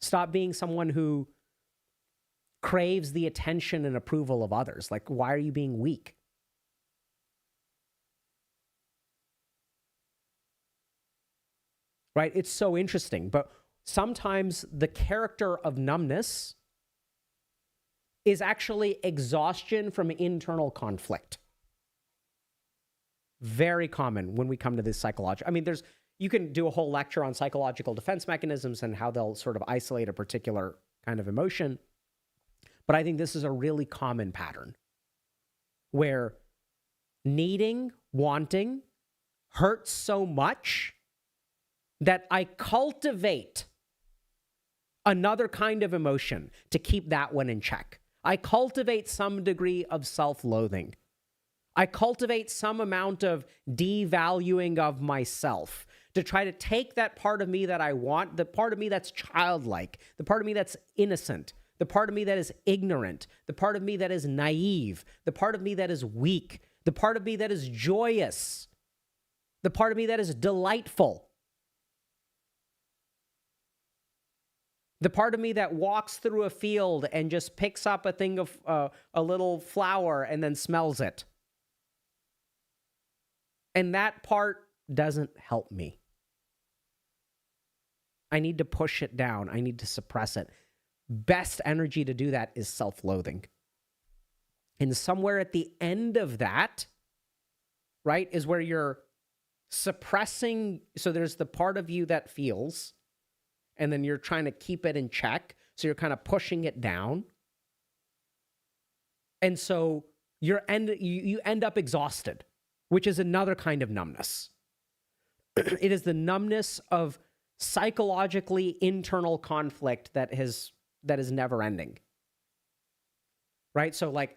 Stop being someone who craves the attention and approval of others. Like, why are you being weak? Right? It's so interesting. But sometimes the character of numbness is actually exhaustion from internal conflict. Very common when we come to this psychological. I mean, you can do a whole lecture on psychological defense mechanisms and how they'll sort of isolate a particular kind of emotion. But I think this is a really common pattern where needing, wanting hurts so much that I cultivate another kind of emotion to keep that one in check. I cultivate some degree of self-loathing. I cultivate some amount of devaluing of myself to try to take that part of me that I want, the part of me that's childlike, the part of me that's innocent, the part of me that is ignorant, the part of me that is naive, the part of me that is weak, the part of me that is joyous, the part of me that is delightful, the part of me that walks through a field and just picks up a thing of a little flower and then smells it. And that part doesn't help me. I need to push it down. I need to suppress it. Best energy to do that is self-loathing. And somewhere at the end of that, right, is where you're suppressing. So there's the part of you that feels, and then you're trying to keep it in check. So you're kind of pushing it down. And so you end up exhausted, which is another kind of numbness. It is the numbness of psychologically internal conflict that is never ending. Right? So like,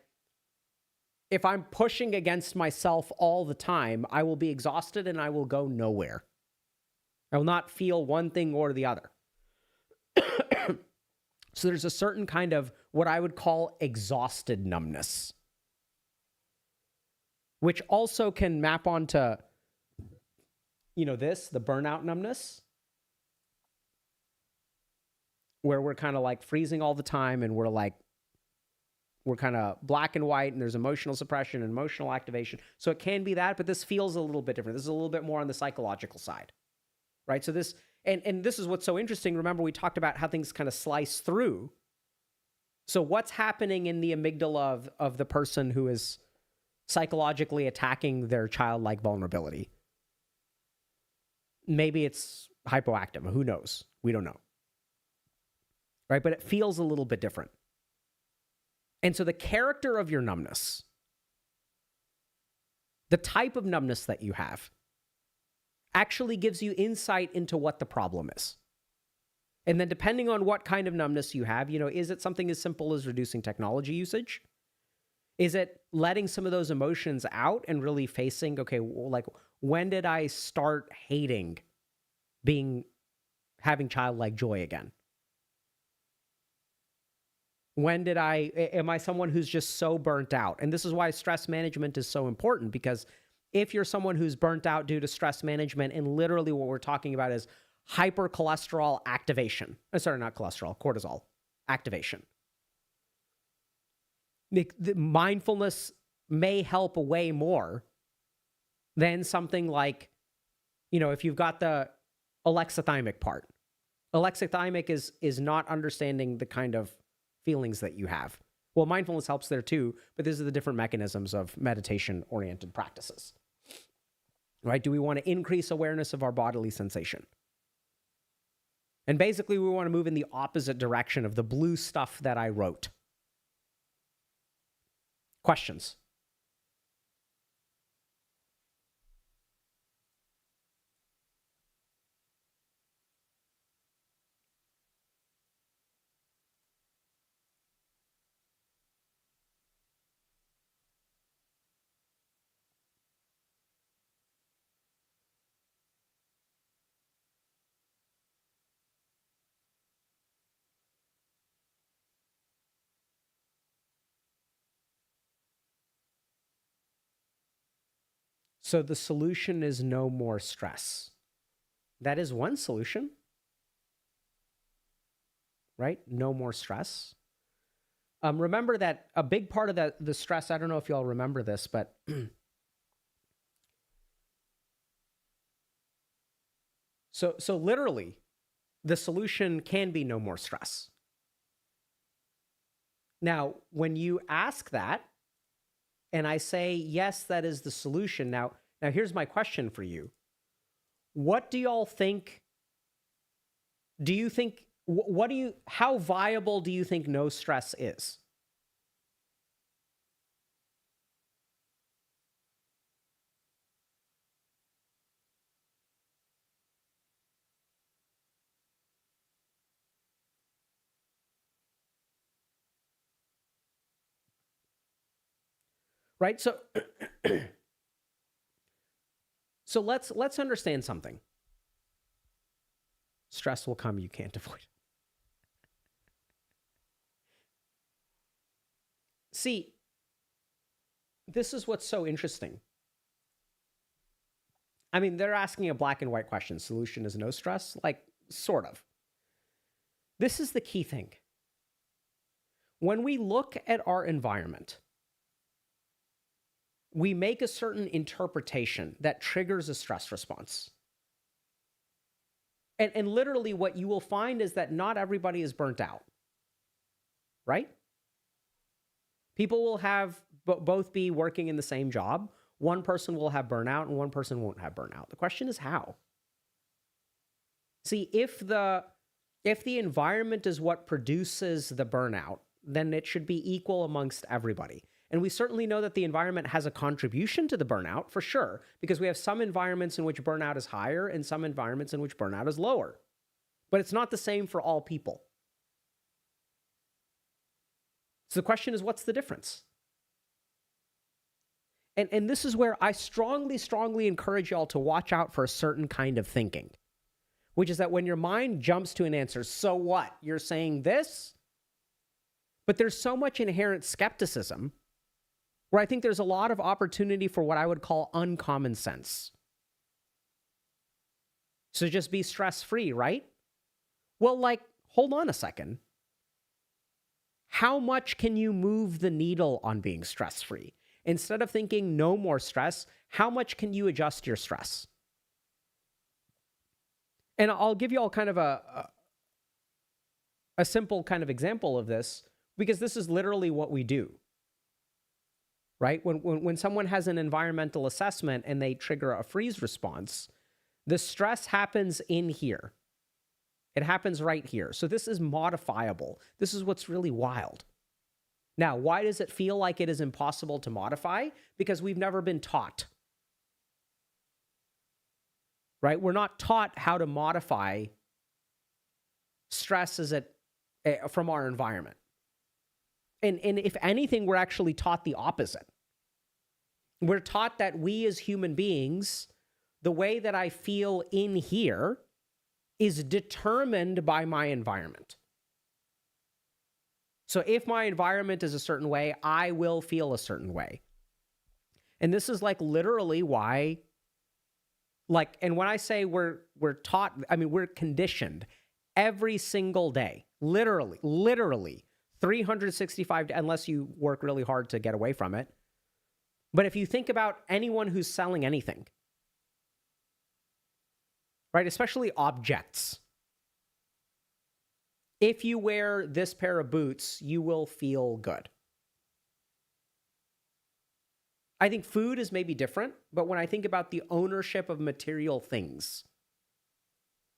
if I'm pushing against myself all the time, I will be exhausted and I will go nowhere. I will not feel one thing or the other. So there's a certain kind of what I would call exhausted numbness, which also can map onto, the burnout numbness, where we're kind of like freezing all the time and we're kind of black and white and there's emotional suppression and emotional activation. So it can be that, but this feels a little bit different. This is a little bit more on the psychological side, right? So this, and this is what's so interesting. Remember, we talked about how things kind of slice through. So what's happening in the amygdala of the person who is psychologically attacking their childlike vulnerability? Maybe it's hypoactive. Who knows? We don't know. Right? But it feels a little bit different. And so the character of your numbness, the type of numbness that you have, actually gives you insight into what the problem is. And then depending on what kind of numbness you have, is it something as simple as reducing technology usage? Is it letting some of those emotions out and really facing, okay, like, when did I start hating having childlike joy again? Am I someone who's just so burnt out? And this is why stress management is so important, because if you're someone who's burnt out due to stress management, and literally what we're talking about is hypercholesterol activation. Sorry, not cholesterol, cortisol activation. The mindfulness may help way more than something like, if you've got the alexithymic part. Alexithymic is not understanding the kind of feelings that you have. Well, mindfulness helps there too, but these are the different mechanisms of meditation-oriented practices. Right? Do we want to increase awareness of our bodily sensation? And basically, we want to move in the opposite direction of the blue stuff that I wrote. Questions? So the solution is no more stress. That is one solution, right? No more stress. Remember that a big part of the stress, I don't know if y'all remember this, but so literally, the solution can be no more stress. Now, when you ask that, and I say, yes, that is the solution. Now here's my question for you. What do y'all think? Do you think, how viable do you think no stress is? Right? So let's understand something. Stress will come, you can't avoid it. See, this is what's so interesting. I mean, they're asking a black and white question. Solution is no stress? Like, sort of. This is the key thing. When we look at our environment, we make a certain interpretation that triggers a stress response. And literally what you will find is that not everybody is burnt out, right? People will have both be working in the same job. One person will have burnout and one person won't have burnout. The question is how? See, if the environment is what produces the burnout, then it should be equal amongst everybody. And we certainly know that the environment has a contribution to the burnout, for sure, because we have some environments in which burnout is higher and some environments in which burnout is lower. But it's not the same for all people. So the question is, what's the difference? And this is where I strongly, strongly encourage y'all to watch out for a certain kind of thinking, which is that when your mind jumps to an answer, so what? You're saying this? But there's so much inherent skepticism where I think there's a lot of opportunity for what I would call uncommon sense. So just be stress-free, right? Well, like, hold on a second. How much can you move the needle on being stress-free? Instead of thinking no more stress, how much can you adjust your stress? And I'll give you all kind of a simple kind of example of this, because this is literally what we do. Right? When someone has an environmental assessment and they trigger a freeze response, the stress happens in here. It happens right here. So this is modifiable. This is what's really wild. Now, why does it feel like it is impossible to modify? Because we've never been taught. Right? We're not taught how to modify stress from our environment. And if anything, we're actually taught the opposite. We're taught that we as human beings, the way that I feel in here is determined by my environment. So if my environment is a certain way, I will feel a certain way. And this is like literally why, like, and when I say we're taught, I mean, we're conditioned every single day, literally 365, unless you work really hard to get away from it. But if you think about anyone who's selling anything, right, especially objects, if you wear this pair of boots, you will feel good. I think food is maybe different, but when I think about the ownership of material things,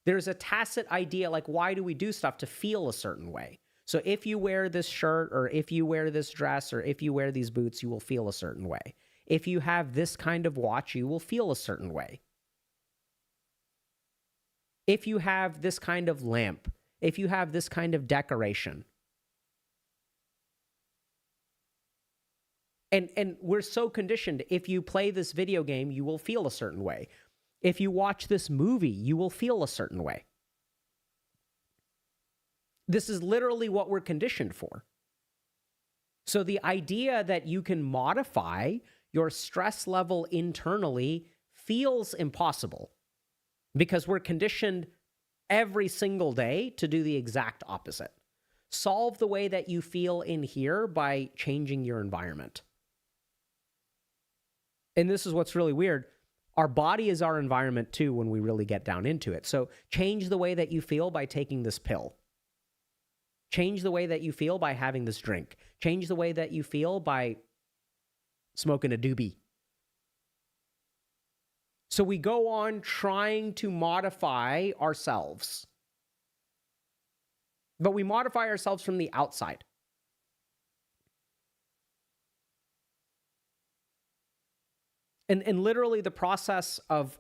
there's a tacit idea, like, why do we do stuff? To feel a certain way. So if you wear this shirt, or if you wear this dress, or if you wear these boots, you will feel a certain way. If you have this kind of watch, you will feel a certain way. If you have this kind of lamp, if you have this kind of decoration. And we're so conditioned, if you play this video game, you will feel a certain way. If you watch this movie, you will feel a certain way. This is literally what we're conditioned for. So the idea that you can modify your stress level internally feels impossible because we're conditioned every single day to do the exact opposite. Solve the way that you feel in here by changing your environment. And this is what's really weird. Our body is our environment too when we really get down into it. So change the way that you feel by taking this pill. Change the way that you feel by having this drink. Change the way that you feel by smoking a doobie. So we go on trying to modify ourselves. But we modify ourselves from the outside. And literally the process of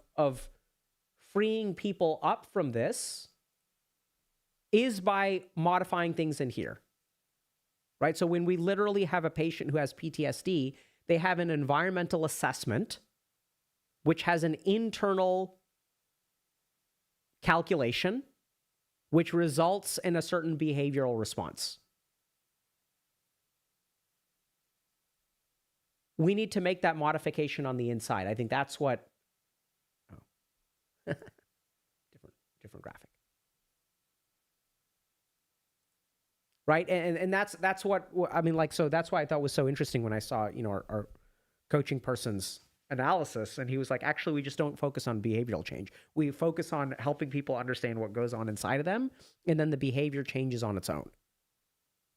freeing people up from this is by modifying things in here, right? So when we literally have a patient who has PTSD, they have an environmental assessment, which has an internal calculation, which results in a certain behavioral response. We need to make that modification on the inside. I think that's what, different graphic. Right? And that's what, I mean, like, so that's why I thought was so interesting when I saw, you know, our coaching person's analysis. And he was like, actually, we just don't focus on behavioral change. We focus on helping people understand what goes on inside of them. And then the behavior changes on its own.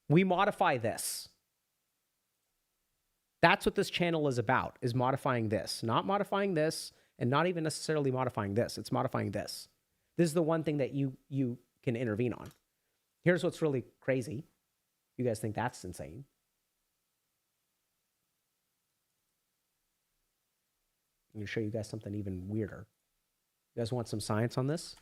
We modify this. That's what this channel is about, is modifying this. Not modifying this, and not even necessarily modifying this. It's modifying this. This is the one thing that you can intervene on. Here's what's really crazy. You guys think that's insane? I'm going to show you guys something even weirder. You guys want some science on this?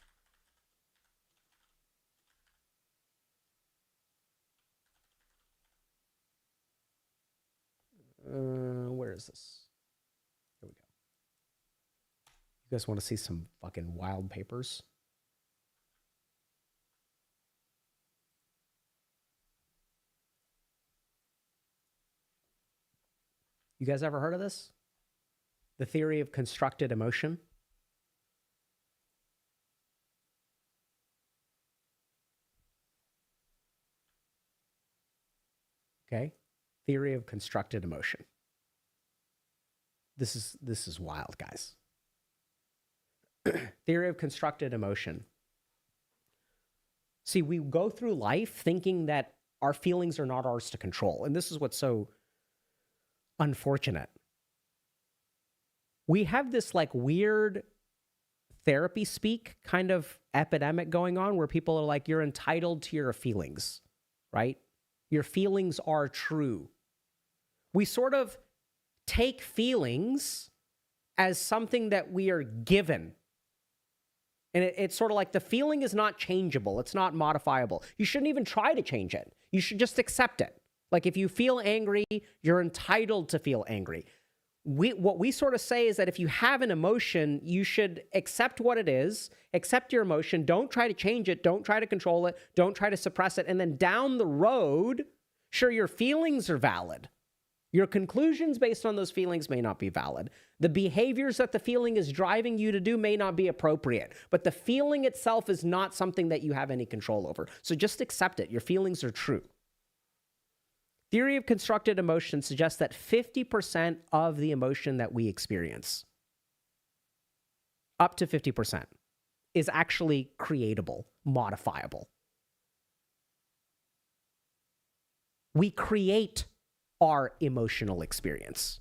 Where is this? Here we go. You guys want to see some fucking wild papers? You guys ever heard of this? The theory of constructed emotion? Okay. Theory of constructed emotion. This is wild, guys. Theory of constructed emotion. See, we go through life thinking that our feelings are not ours to control. And this is what's so unfortunate. We have this like weird therapy speak kind of epidemic going on where people are like, you're entitled to your feelings, right? Your feelings are true. We sort of take feelings as something that we are given. And it's sort of like the feeling is not changeable. It's not modifiable. You shouldn't even try to change it. You should just accept it. Like if you feel angry, you're entitled to feel angry. What we sort of say is that if you have an emotion, you should accept what it is, accept your emotion, don't try to change it, don't try to control it, don't try to suppress it. And then down the road, sure, your feelings are valid. Your conclusions based on those feelings may not be valid. The behaviors that the feeling is driving you to do may not be appropriate, but the feeling itself is not something that you have any control over. So just accept it. Your feelings are true. Theory of constructed emotion suggests that 50% of the emotion that we experience, up to 50%, is actually creatable, modifiable. We create our emotional experience.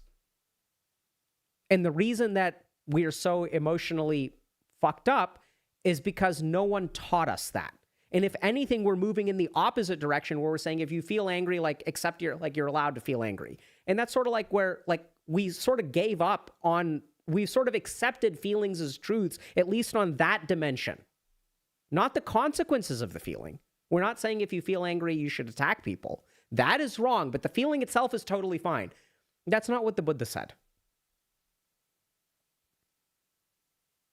And the reason that we are so emotionally fucked up is because no one taught us that. And if anything, we're moving in the opposite direction where we're saying, if you feel angry, like accept you're allowed to feel angry. And that's sort of like where like we sort of gave up on, we sort of accepted feelings as truths, at least on that dimension. Not the consequences of the feeling. We're not saying if you feel angry, you should attack people. That is wrong, but the feeling itself is totally fine. That's not what the Buddha said.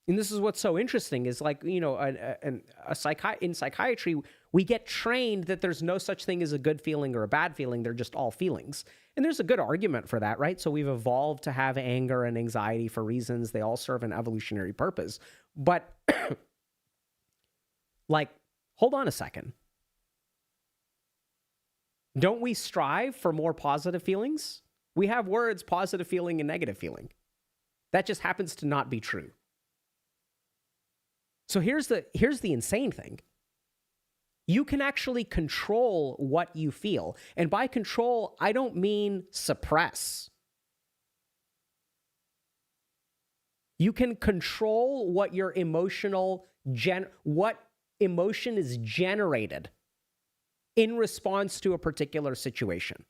And this is what's so interesting is like, you know, in psychiatry, we get trained that there's no such thing as a good feeling or a bad feeling. They're just all feelings. And there's a good argument for that, right? So we've evolved to have anger and anxiety for reasons. They all serve an evolutionary purpose. But, like, hold on a second. Don't we strive for more positive feelings? We have words, positive feeling and negative feeling. That just happens to not be true. So here's the insane thing. You can actually control what you feel. And by control, I don't mean suppress. You can control what your what emotion is generated in response to a particular situation.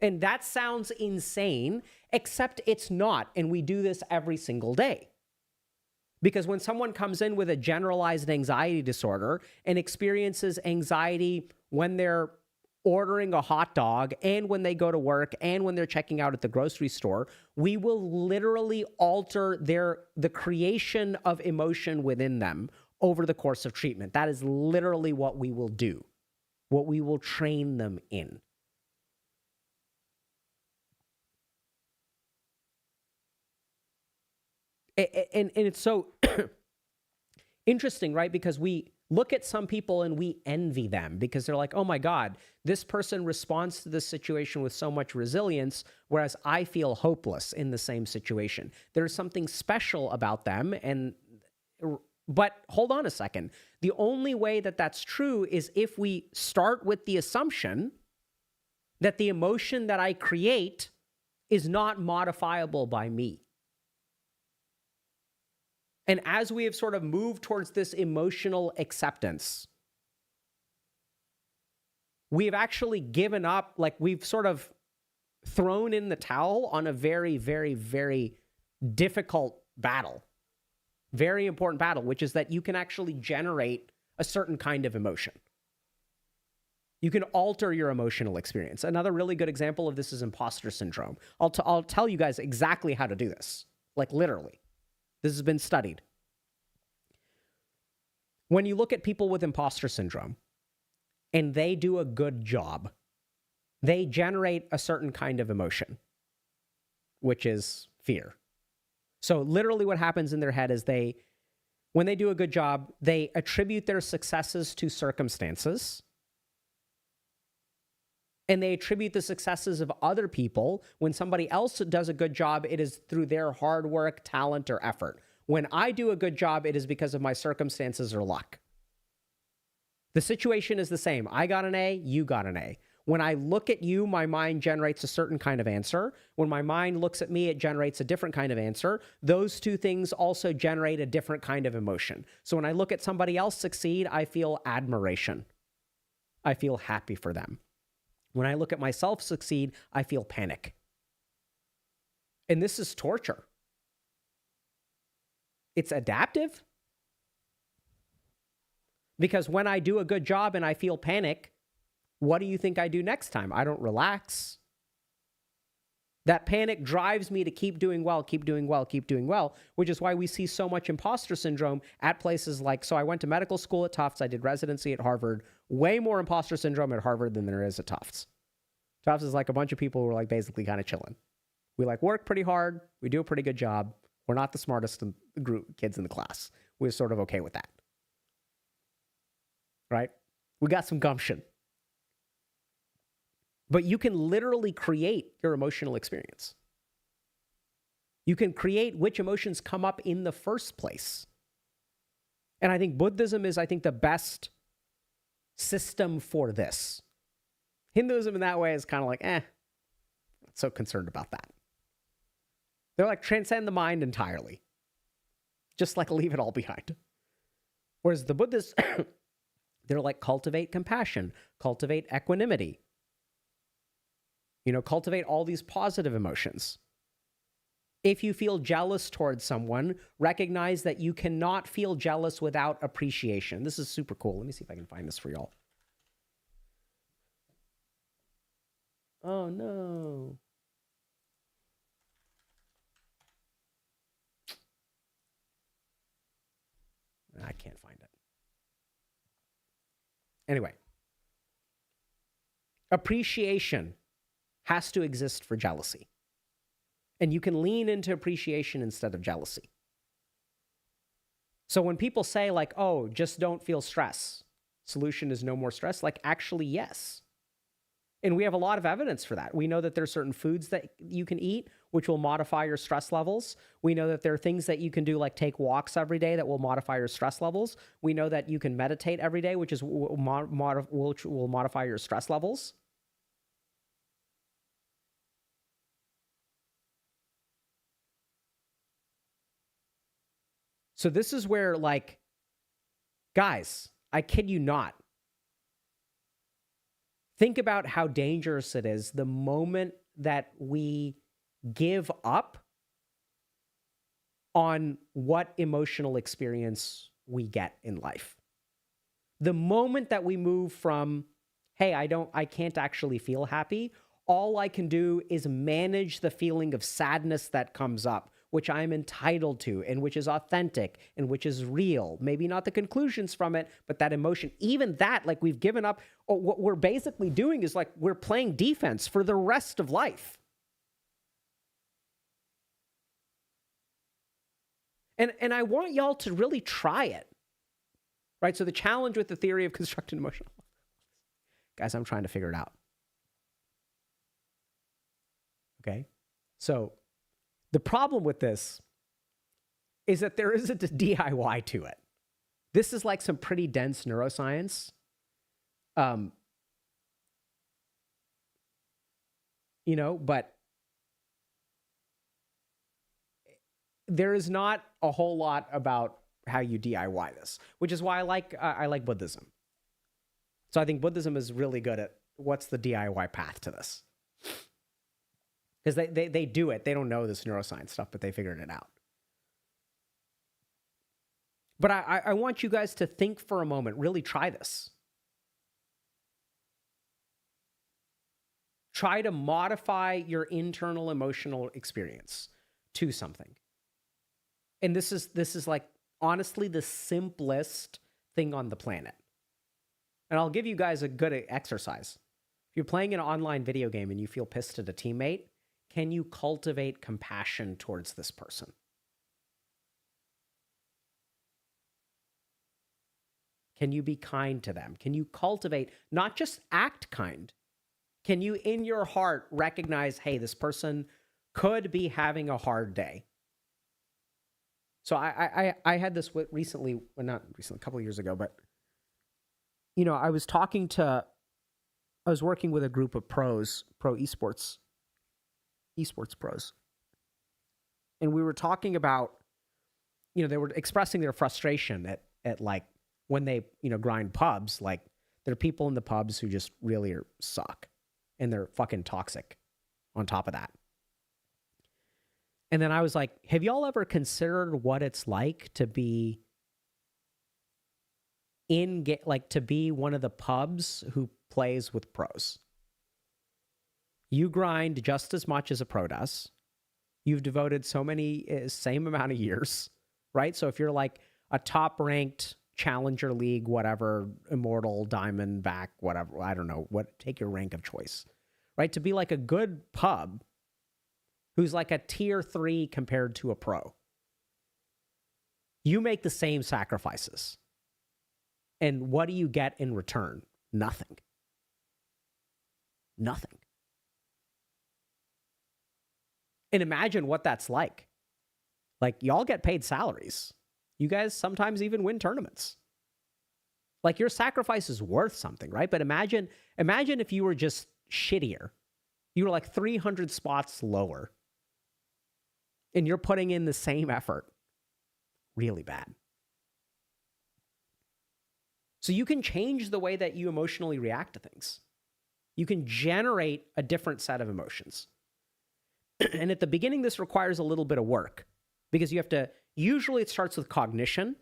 And that sounds insane, except it's not. And we do this every single day. Because when someone comes in with a generalized anxiety disorder and experiences anxiety when they're ordering a hot dog and when they go to work and when they're checking out at the grocery store, we will literally alter the creation of emotion within them over the course of treatment. That is literally what we will do, what we will train them in. And it's so interesting, right? Because we look at some people and we envy them because they're like, oh my God, this person responds to this situation with so much resilience, whereas I feel hopeless in the same situation. There's something special about them. But hold on a second. The only way that that's true is if we start with the assumption that the emotion that I create is not modifiable by me. And as we have sort of moved towards this emotional acceptance, we have actually given up, like we've sort of thrown in the towel on a very, very, very difficult battle. Very important battle, which is that you can actually generate a certain kind of emotion. You can alter your emotional experience. Another really good example of this is imposter syndrome. I'll tell you guys exactly how to do this, like literally. This has been studied. When you look at people with imposter syndrome and they do a good job, they generate a certain kind of emotion, which is fear. So literally what happens in their head is when they do a good job, they attribute their successes to circumstances. And they attribute the successes of other people. When somebody else does a good job, it is through their hard work, talent, or effort. When I do a good job, it is because of my circumstances or luck. The situation is the same. I got an A, you got an A. When I look at you, my mind generates a certain kind of answer. When my mind looks at me, it generates a different kind of answer. Those two things also generate a different kind of emotion. So when I look at somebody else succeed, I feel admiration. I feel happy for them. When I look at myself succeed, I feel panic. And this is torture. It's adaptive. Because when I do a good job and I feel panic, what do you think I do next time? I don't relax. That panic drives me to keep doing well, keep doing well, keep doing well, which is why we see so much imposter syndrome at places like, so I went to medical school at Tufts, I did residency at Harvard, way more imposter syndrome at Harvard than there is at Tufts. Tufts is like a bunch of people who are like basically kind of chilling. We like work pretty hard, we do a pretty good job, we're not the smartest kids in the class. We're sort of okay with that. Right? We got some gumption. But you can literally create your emotional experience. You can create which emotions come up in the first place. And I think Buddhism is, the best system for this. Hinduism in that way is kind of like, not so concerned about that. They're like, transcend the mind entirely. Just like leave it all behind. Whereas the Buddhists, they're like, cultivate compassion, cultivate equanimity. Cultivate all these positive emotions. If you feel jealous towards someone, recognize that you cannot feel jealous without appreciation. This is super cool. Let me see if I can find this for y'all. Oh, no. I can't find it. Anyway. Appreciation has to exist for jealousy. And you can lean into appreciation instead of jealousy. So when people say like, oh, just don't feel stress, solution is no more stress, like actually, yes. And we have a lot of evidence for that. We know that there are certain foods that you can eat, which will modify your stress levels. We know that there are things that you can do, like take walks every day, that will modify your stress levels. We know that you can meditate every day, which will modify your stress levels. So this is where, like, guys, I kid you not. Think about how dangerous it is the moment that we give up on what emotional experience we get in life. The moment that we move from, hey, I can't actually feel happy, all I can do is manage the feeling of sadness that comes up, which I'm entitled to, and which is authentic, and which is real. Maybe not the conclusions from it, but that emotion. Even that, like, we've given up. What we're basically doing is like we're playing defense for the rest of life. And I want y'all to really try it. Right? So the challenge with the theory of constructed emotional. Guys, I'm trying to figure it out. Okay? So the problem with this is that there isn't a DIY to it. This is like some pretty dense neuroscience. But there is not a whole lot about how you DIY this, which is why I like Buddhism. So I think Buddhism is really good at what's the DIY path to this. Because they do it. They don't know this neuroscience stuff, but they figured it out. But I want you guys to think for a moment. Really try this. Try to modify your internal emotional experience to something. And this is like, honestly, the simplest thing on the planet. And I'll give you guys a good exercise. If you're playing an online video game and you feel pissed at a teammate, can you cultivate compassion towards this person? Can you be kind to them? Can you cultivate, not just act kind? Can you, in your heart, recognize, hey, this person could be having a hard day? So I had this recently, well, not recently, a couple of years ago, but, I was working with a group of pro esports pros. And we were talking about, they were expressing their frustration at like when they, grind pubs, like there are people in the pubs who just really suck and they're fucking toxic on top of that. And then I was like, have y'all ever considered what it's like to be to be one of the pubs who plays with pros? You grind just as much as a pro does. You've devoted same amount of years, right? So if you're like a top-ranked Challenger League, whatever, Immortal, Diamond, back, whatever, I don't know, take your rank of choice, right? To be like a good pub who's like a tier 3 compared to a pro. You make the same sacrifices. And what do you get in return? Nothing. Nothing. And imagine what that's like. Like, y'all get paid salaries. You guys sometimes even win tournaments. Like, your sacrifice is worth something, right? But imagine if you were just shittier. You were like 300 spots lower. And you're putting in the same effort. Really bad. So you can change the way that you emotionally react to things. You can generate a different set of emotions. And at the beginning, this requires a little bit of work because usually it starts with cognition.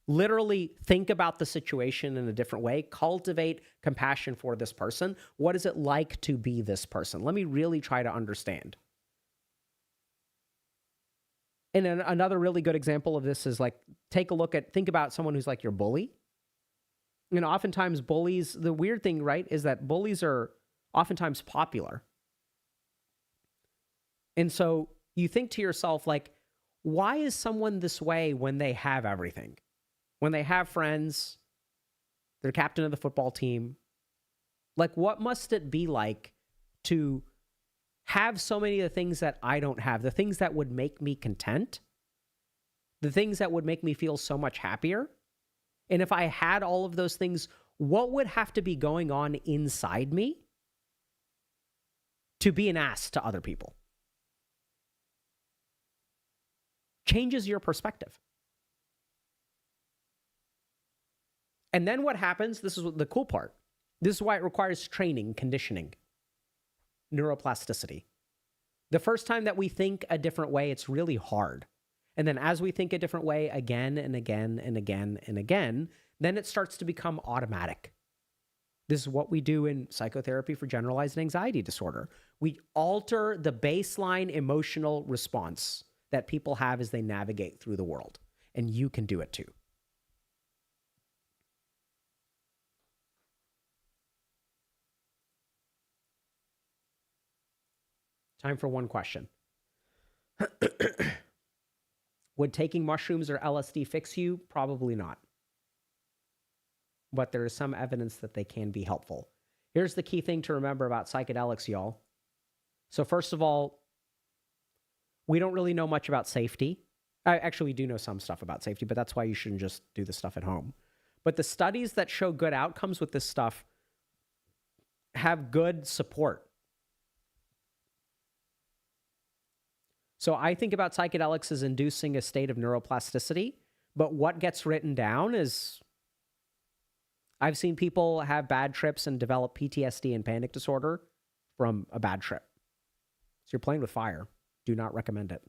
Literally think about the situation in a different way. Cultivate compassion for this person. What is it like to be this person? Let me really try to understand. And another really good example of this is like, think about someone who's like your bully. Oftentimes bullies, the weird thing, right, is that bullies are oftentimes popular. And so you think to yourself, like, why is someone this way when they have everything? When they have friends, they're captain of the football team. Like, what must it be like to have so many of the things that I don't have, the things that would make me content, the things that would make me feel so much happier? And if I had all of those things, what would have to be going on inside me to be an ass to other people? Changes your perspective. And then what happens, this is the cool part. This is why it requires training, conditioning, neuroplasticity. The first time that we think a different way, it's really hard. And then as we think a different way again and again and again and again, then it starts to become automatic. This is what we do in psychotherapy for generalized anxiety disorder. We alter the baseline emotional response that people have as they navigate through the world. And you can do it too. Time for one question. Would taking mushrooms or LSD fix you? Probably not. But there is some evidence that they can be helpful. Here's the key thing to remember about psychedelics, y'all. So first of all, we don't really know much about safety. Actually, we do know some stuff about safety, but that's why you shouldn't just do this stuff at home. But the studies that show good outcomes with this stuff have good support. So I think about psychedelics as inducing a state of neuroplasticity, but what gets written down is I've seen people have bad trips and develop PTSD and panic disorder from a bad trip. So you're playing with fire. Do not recommend it.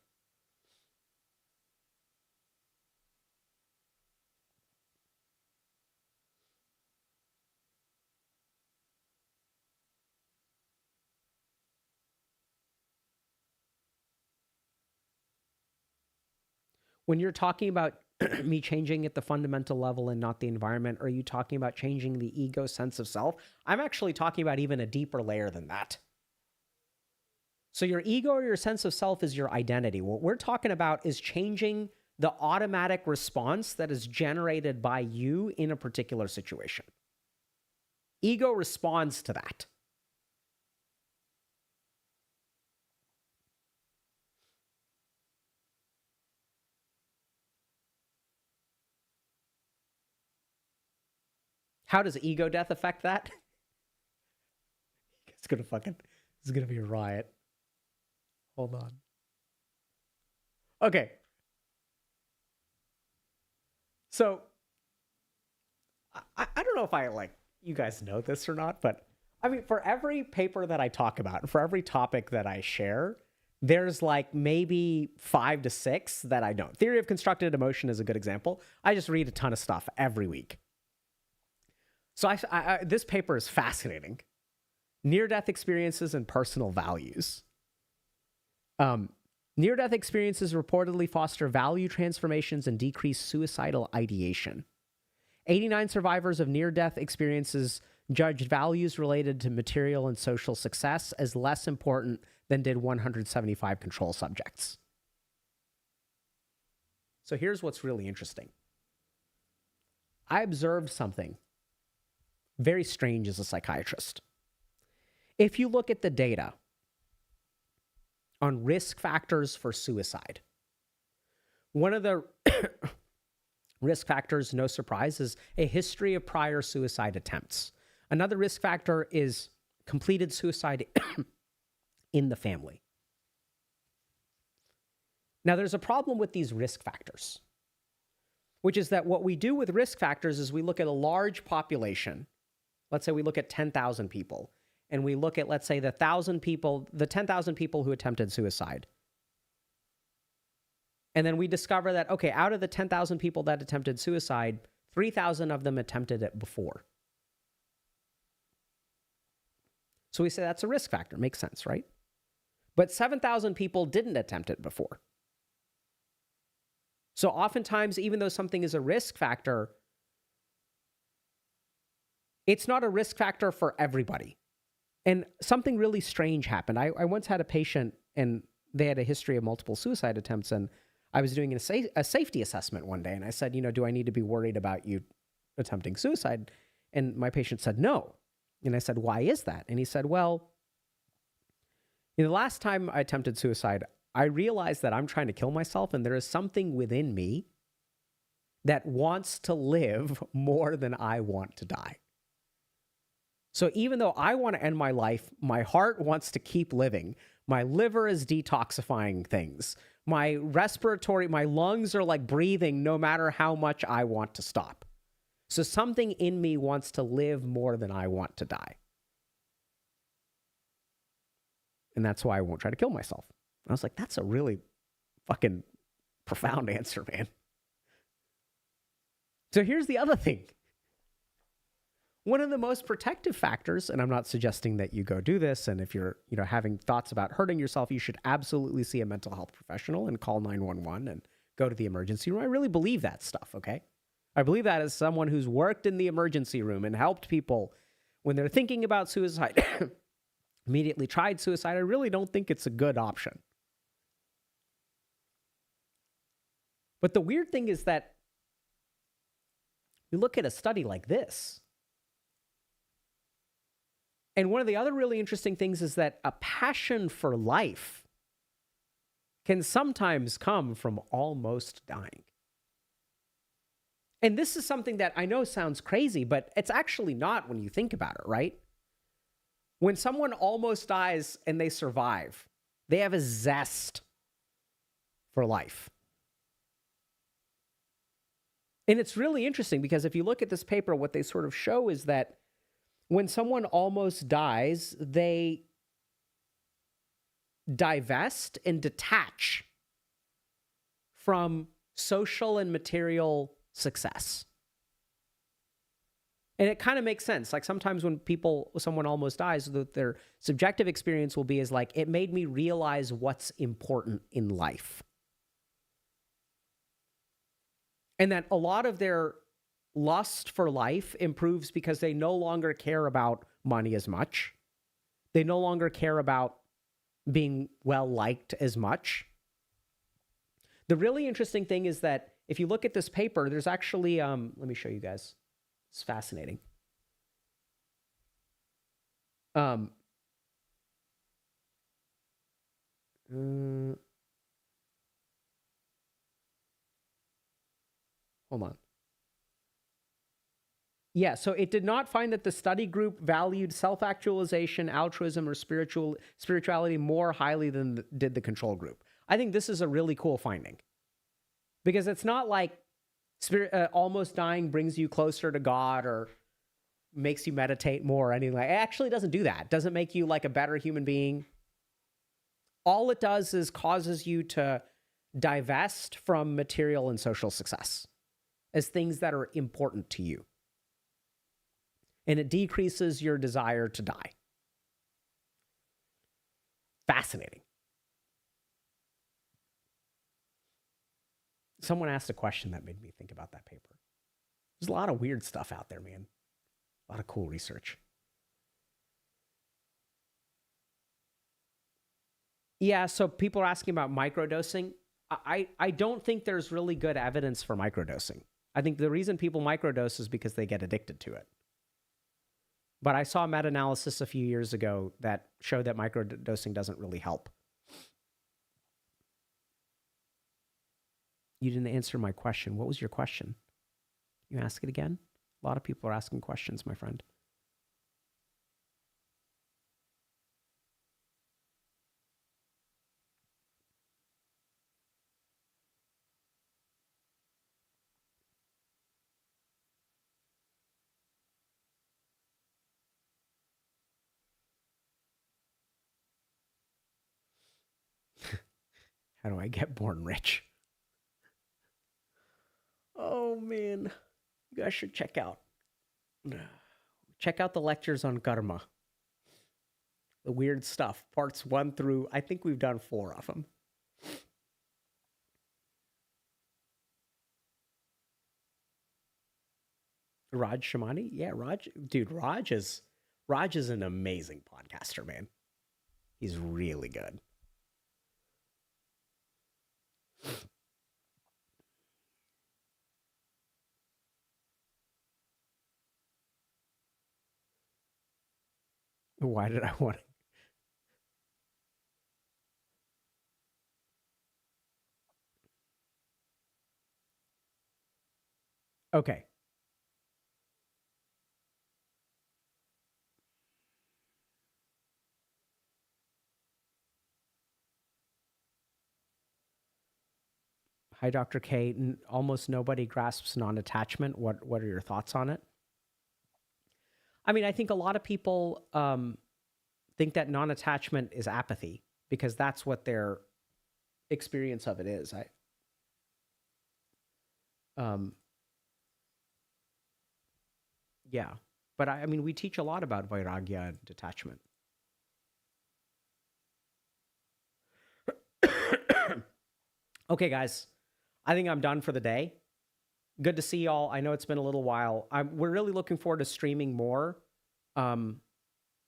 When you're talking about me changing at the fundamental level and not the environment, are you talking about changing the ego sense of self? I'm actually talking about even a deeper layer than that. So your ego or your sense of self is your identity. What we're talking about is changing the automatic response that is generated by you in a particular situation. Ego responds to that. How does ego death affect that? It's gonna be a riot. Hold on. Okay. So I don't know if you guys know this or not, but I mean, for every paper that I talk about, for every topic that I share, there's like maybe 5 to 6 that I don't. Theory of constructed emotion is a good example. I just read a ton of stuff every week. So this paper is fascinating. Near-death experiences and personal values. Near-death experiences reportedly foster value transformations and decrease suicidal ideation. 89 survivors of near-death experiences judged values related to material and social success as less important than did 175 control subjects. So here's what's really interesting. I observed something very strange as a psychiatrist. If you look at the data on risk factors for suicide, one of the risk factors, no surprise, is a history of prior suicide attempts. Another risk factor is completed suicide in the family. Now, there's a problem with these risk factors, which is that what we do with risk factors is we look at a large population. Let's say we look at 10,000 people, and we look at, let's say, the 10,000 people who attempted suicide. And then we discover that, okay, out of the 10,000 people that attempted suicide, 3,000 of them attempted it before. So we say that's a risk factor. Makes sense, right? But 7,000 people didn't attempt it before. So oftentimes, even though something is a risk factor, it's not a risk factor for everybody. And something really strange happened. I once had a patient, and they had a history of multiple suicide attempts, and I was doing a safety assessment one day, and I said, do I need to be worried about you attempting suicide? And my patient said, no. And I said, why is that? And he said, well, the last time I attempted suicide, I realized that I'm trying to kill myself, and there is something within me that wants to live more than I want to die. So even though I want to end my life, my heart wants to keep living. My liver is detoxifying things. My lungs are like breathing no matter how much I want to stop. So something in me wants to live more than I want to die. And that's why I won't try to kill myself. I was like, that's a really fucking profound answer, man. So here's the other thing. One of the most protective factors, and I'm not suggesting that you go do this, and if you're, having thoughts about hurting yourself, you should absolutely see a mental health professional and call 911 and go to the emergency room. I really believe that stuff, okay? I believe that as someone who's worked in the emergency room and helped people when they're thinking about suicide, immediately tried suicide. I really don't think it's a good option. But the weird thing is that you look at a study like this, and one of the other really interesting things is that a passion for life can sometimes come from almost dying. And this is something that I know sounds crazy, but it's actually not when you think about it, right? When someone almost dies and they survive, they have a zest for life. And it's really interesting because if you look at this paper, what they sort of show is that when someone almost dies, they divest and detach from social and material success. And it kind of makes sense. Like sometimes when someone almost dies, their subjective experience will be like, it made me realize what's important in life. And that a lot of their lust for life improves because they no longer care about money as much. They no longer care about being well-liked as much. The really interesting thing is that if you look at this paper, there's actually, let me show you guys. It's fascinating. Hold on. Yeah, so it did not find that the study group valued self-actualization, altruism, or spirituality more highly than did the control group. I think this is a really cool finding. Because it's not like almost dying brings you closer to God or makes you meditate more or anything like that. It actually doesn't do that. It doesn't make you like a better human being. All it does is causes you to divest from material and social success as things that are important to you. And it decreases your desire to die. Fascinating. Someone asked a question that made me think about that paper. There's a lot of weird stuff out there, man. A lot of cool research. Yeah, so people are asking about microdosing. I don't think there's really good evidence for microdosing. I think the reason people microdose is because they get addicted to it. But I saw a meta-analysis a few years ago that showed that microdosing doesn't really help. You didn't answer my question. What was your question? You ask it again? A lot of people are asking questions, my friend. How do I get born rich? Oh, man. You guys should check out the lectures on karma. The weird stuff. Parts 1 through, I think we've done 4 of them. Raj Shamani? Yeah, Raj. Dude, Raj Raj is an amazing podcaster, man. He's really good. Why did I want to? Okay. Hi, Dr. K. Almost nobody grasps non-attachment. What are your thoughts on it? I mean, I think a lot of people think that non-attachment is apathy because that's what their experience of it is. Yeah, but I mean, we teach a lot about vairagya and detachment. Okay, guys, I think I'm done for the day. Good to see y'all. I know it's been a little while. We're really looking forward to streaming more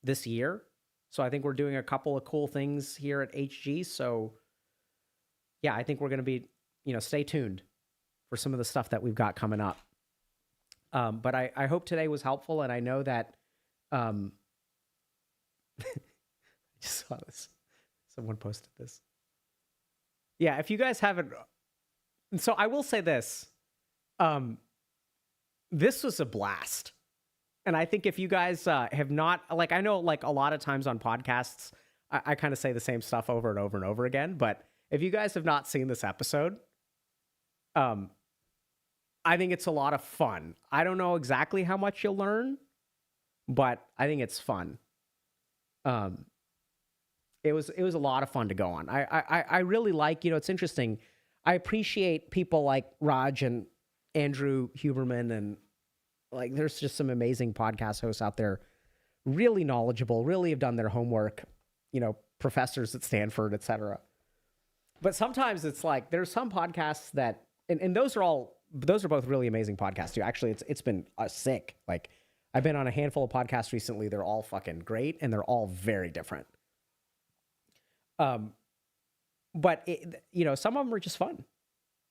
this year. So I think we're doing a couple of cool things here at HG. So yeah, I think we're going to be, stay tuned for some of the stuff that we've got coming up. But I hope today was helpful. And I know that I just saw this. Someone posted this. Yeah, if you guys haven't, so I will say this. This was a blast. And I think if you guys have not, I know a lot of times on podcasts, I kind of say the same stuff over and over and over again. But if you guys have not seen this episode, I think it's a lot of fun. I don't know exactly how much you'll learn, but I think it's fun. It was a lot of fun to go on. I really like, it's interesting. I appreciate people like Raj and Andrew Huberman, and there's just some amazing podcast hosts out there, really knowledgeable, really have done their homework, professors at Stanford, etc. But sometimes it's there's some podcasts that, and those are both really amazing podcasts too. Actually, it's been sick. I've been on a handful of podcasts recently. They're all fucking great, and they're all very different. But some of them are just fun,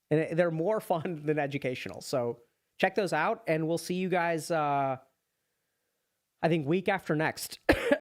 and they're more fun than educational. So check those out, and we'll see you guys, I think week after next